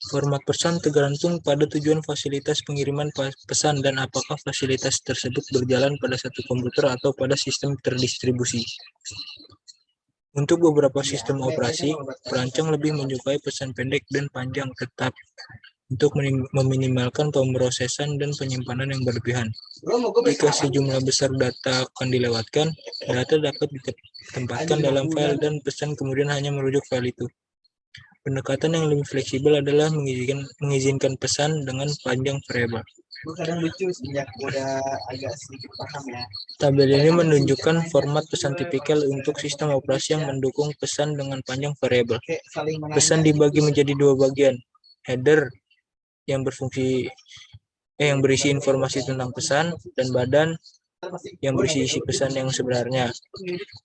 Format pesan tergantung pada tujuan fasilitas pengiriman pesan dan apakah fasilitas tersebut berjalan pada satu komputer atau pada sistem terdistribusi. Untuk beberapa sistem operasi, perancang lebih menyukai pesan pendek dan panjang tetap untuk meminimalkan pemrosesan dan penyimpanan yang berlebihan. Jika sejumlah besar data akan dilewatkan, data dapat ditempatkan dalam file dan pesan kemudian hanya merujuk file itu. Pendekatan yang lebih fleksibel adalah mengizinkan pesan dengan panjang variabel. Tabel ini menunjukkan format pesan tipikal untuk sistem operasi yang mendukung pesan dengan panjang variabel. Pesan dibagi menjadi dua bagian, header yang berisi informasi tentang pesan, dan badan yang berisi isi pesan yang sebenarnya.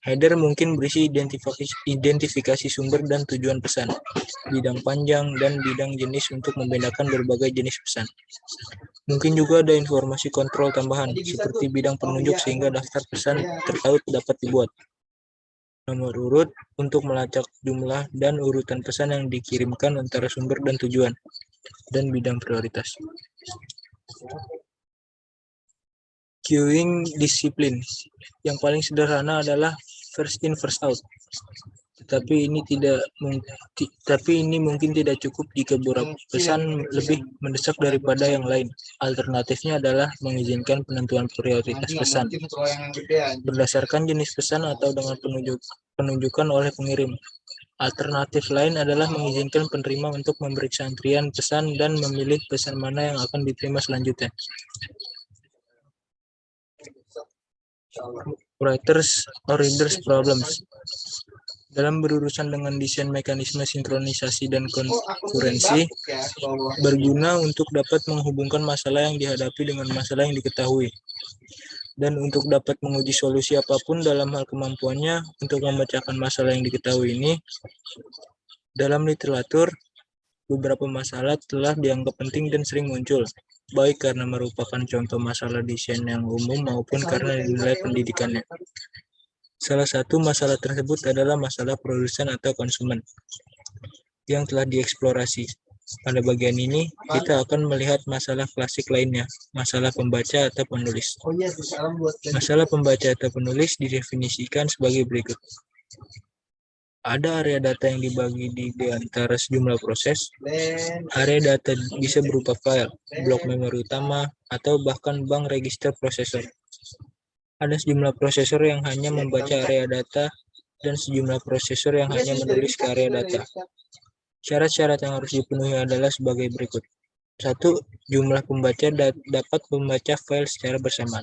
Header mungkin berisi identifikasi sumber dan tujuan pesan, bidang panjang, dan bidang jenis untuk membedakan berbagai jenis pesan. Mungkin juga ada informasi kontrol tambahan, seperti bidang penunjuk sehingga daftar pesan tertaut dapat dibuat. Nomor urut untuk melacak jumlah dan urutan pesan yang dikirimkan antara sumber dan tujuan, dan bidang prioritas. Queuing disiplin. Yang paling sederhana adalah first in first out. Tetapi ini mungkin tidak cukup jika beberapa pesan lebih mendesak daripada yang lain. Alternatifnya adalah mengizinkan penentuan prioritas pesan berdasarkan jenis pesan atau dengan penunjukan oleh pengirim. Alternatif lain adalah mengizinkan penerima untuk memeriksa antrian pesan dan memilih pesan mana yang akan diterima selanjutnya. Writers or readers problems. Dalam berurusan dengan desain mekanisme sinkronisasi dan konkurensi, berguna untuk dapat menghubungkan masalah yang dihadapi dengan masalah yang diketahui. Dan untuk dapat menguji solusi apapun dalam hal kemampuannya untuk memecahkan masalah yang diketahui ini, dalam literatur, beberapa masalah telah dianggap penting dan sering muncul, baik karena merupakan contoh masalah desain yang umum maupun karena nilai pendidikannya. Salah satu masalah tersebut adalah masalah produsen atau konsumen yang telah dieksplorasi. Pada bagian ini, kita akan melihat masalah klasik lainnya, masalah pembaca atau penulis. Masalah pembaca atau penulis didefinisikan sebagai berikut. Ada area data yang dibagi di antara sejumlah proses. Area data bisa berupa file, blok memori utama, atau bahkan bank register prosesor. Ada sejumlah prosesor yang hanya membaca area data dan sejumlah prosesor yang hanya menulis ke area data. Syarat-syarat yang harus dipenuhi adalah sebagai berikut. 1. Jumlah pembaca dapat membaca file secara bersamaan.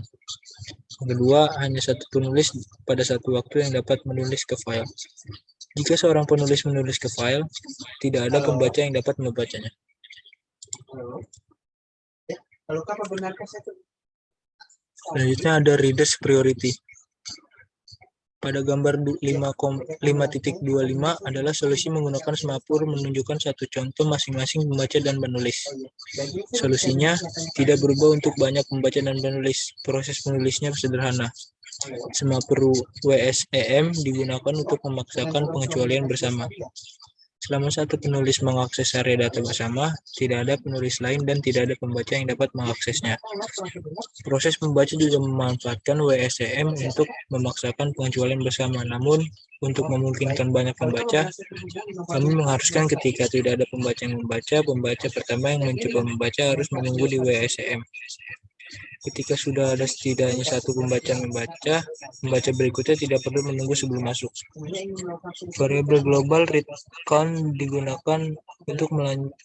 Kedua, hanya satu penulis pada satu waktu yang dapat menulis ke file. Jika seorang penulis menulis ke file, tidak ada pembaca yang dapat membacanya. Selanjutnya ada readers priority. Pada gambar 5.25 adalah solusi menggunakan semapur menunjukkan satu contoh masing-masing pembaca dan penulis. Solusinya tidak berubah untuk banyak pembaca dan penulis. Proses penulisnya sederhana. Semapur WSEM digunakan untuk memaksakan pengecualian bersama. Selama satu penulis mengakses area data bersama, tidak ada penulis lain dan tidak ada pembaca yang dapat mengaksesnya. Proses membaca juga memanfaatkan WSEM untuk memaksakan pengecualian bersama. Namun, untuk memungkinkan banyak pembaca, kami mengharuskan ketika tidak ada pembaca yang pembaca pertama yang mencoba membaca harus menunggu di WSEM. Ketika sudah ada setidaknya satu pembaca membaca, pembaca berikutnya tidak perlu menunggu sebelum masuk. Variabel global read count digunakan untuk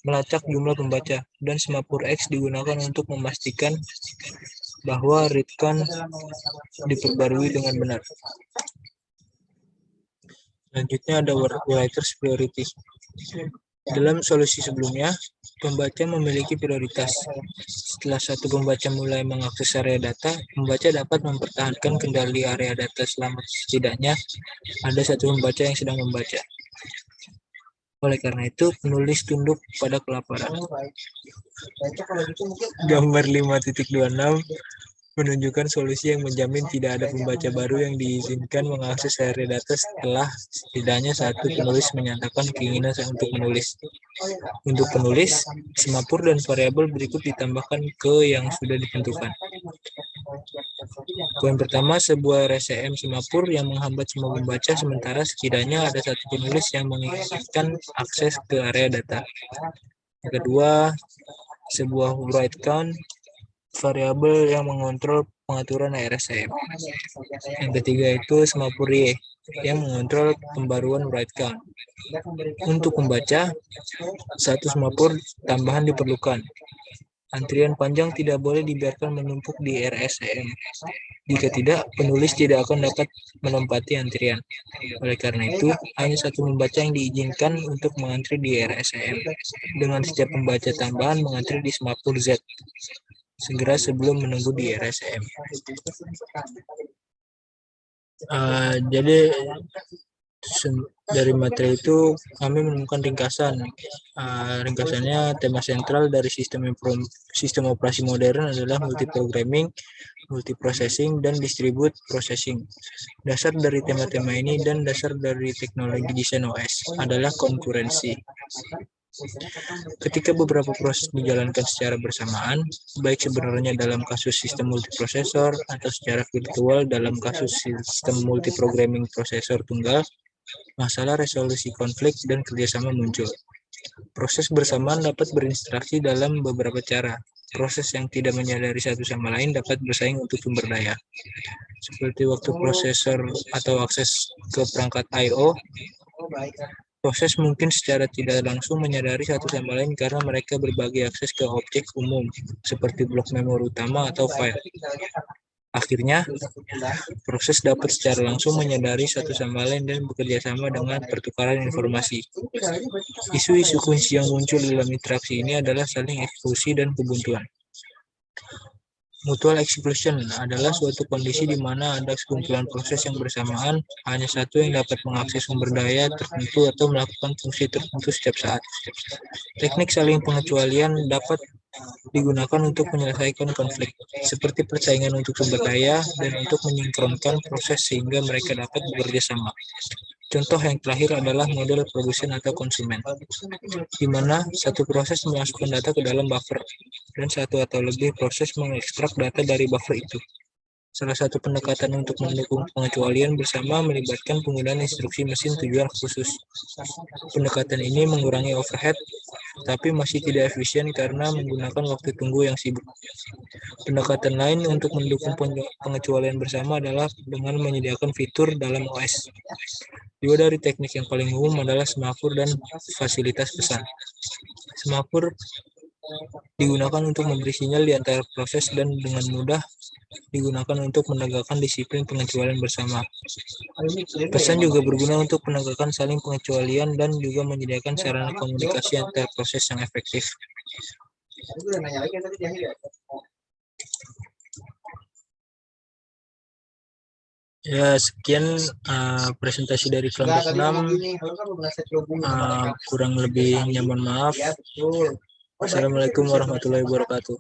melacak jumlah pembaca, dan semapur X digunakan untuk memastikan bahwa read count diperbarui dengan benar. Selanjutnya ada writers priority. Dalam solusi sebelumnya, pembaca memiliki prioritas. Setelah satu pembaca mulai mengakses area data, pembaca dapat mempertahankan kendali area data selama setidaknya ada satu pembaca yang sedang membaca. Oleh karena itu, penulis tunduk pada kelaparan. Gambar 5.26 menunjukkan solusi yang menjamin tidak ada pembaca baru yang diizinkan mengakses area data setelah setidaknya satu penulis menyatakan keinginan untuk menulis. Untuk penulis, semapur dan variabel berikut ditambahkan ke yang sudah ditentukan. Poin pertama, sebuah RSEM semapur yang menghambat semua pembaca sementara setidaknya ada satu penulis yang mengizinkan akses ke area data. Yang kedua, sebuah write count variabel yang mengontrol pengaturan RSEM. Yang ketiga itu semapur Y yang mengontrol pembaruan write count. Untuk membaca, satu semapur tambahan diperlukan. Antrian panjang tidak boleh dibiarkan menumpuk di RSEM. Jika tidak, penulis tidak akan dapat menempati antrian. Oleh karena itu, hanya satu pembaca yang diizinkan untuk mengantri di RSEM. Dengan setiap pembaca tambahan mengantri di semapur Z. Segera sebelum menunggu di RSEM. Jadi dari materi itu kami menemukan ringkasan. Ringkasannya tema sentral dari sistem operasi modern adalah multiprogramming, multiprocessing, dan distribute processing. Dasar dari tema-tema ini dan dasar dari teknologi desain OS adalah konkurensi. Ketika beberapa proses dijalankan secara bersamaan, baik sebenarnya dalam kasus sistem multiprosesor atau secara virtual dalam kasus sistem multiprogramming prosesor tunggal, masalah resolusi konflik dan kerjasama muncul. Proses bersamaan dapat berinteraksi dalam beberapa cara. Proses yang tidak menyadari satu sama lain dapat bersaing untuk sumber daya. Seperti waktu prosesor atau akses ke perangkat I/O, proses mungkin secara tidak langsung menyadari satu sama lain karena mereka berbagi akses ke objek umum, seperti blok memori utama atau file. Akhirnya, proses dapat secara langsung menyadari satu sama lain dan bekerja sama dengan pertukaran informasi. Isu-isu kunci yang muncul dalam interaksi ini adalah saling eksekusi dan kebuntuan. Mutual exclusion adalah suatu kondisi di mana ada sekumpulan proses yang bersamaan, hanya satu yang dapat mengakses sumber daya tertentu atau melakukan fungsi tertentu setiap saat. Teknik saling pengecualian dapat digunakan untuk menyelesaikan konflik, seperti persaingan untuk sumber daya dan untuk menyinkronkan proses sehingga mereka dapat bekerja sama. Contoh yang terakhir adalah model produsen atau konsumen, di mana satu proses memasukkan data ke dalam buffer, dan satu atau lebih proses mengekstrak data dari buffer itu. Salah satu pendekatan untuk mendukung pengecualian bersama melibatkan penggunaan instruksi mesin tujuan khusus. Pendekatan ini mengurangi overhead, tapi masih tidak efisien karena menggunakan waktu tunggu yang sibuk. Pendekatan lain untuk mendukung pengecualian bersama adalah dengan menyediakan fitur dalam OS. Dua dari teknik yang paling umum adalah semapur dan fasilitas pesan. Semapur digunakan untuk memberi sinyal di antara proses dan dengan mudah digunakan untuk menegakkan disiplin pengecualian bersama. Pesan juga berguna untuk menegakkan saling pengecualian dan juga menyediakan sarana komunikasi antar proses yang efektif. Ya, sekian presentasi dari kelompok 6. Kurang lebihnya mohon maaf. Wassalamualaikum warahmatullahi wabarakatuh.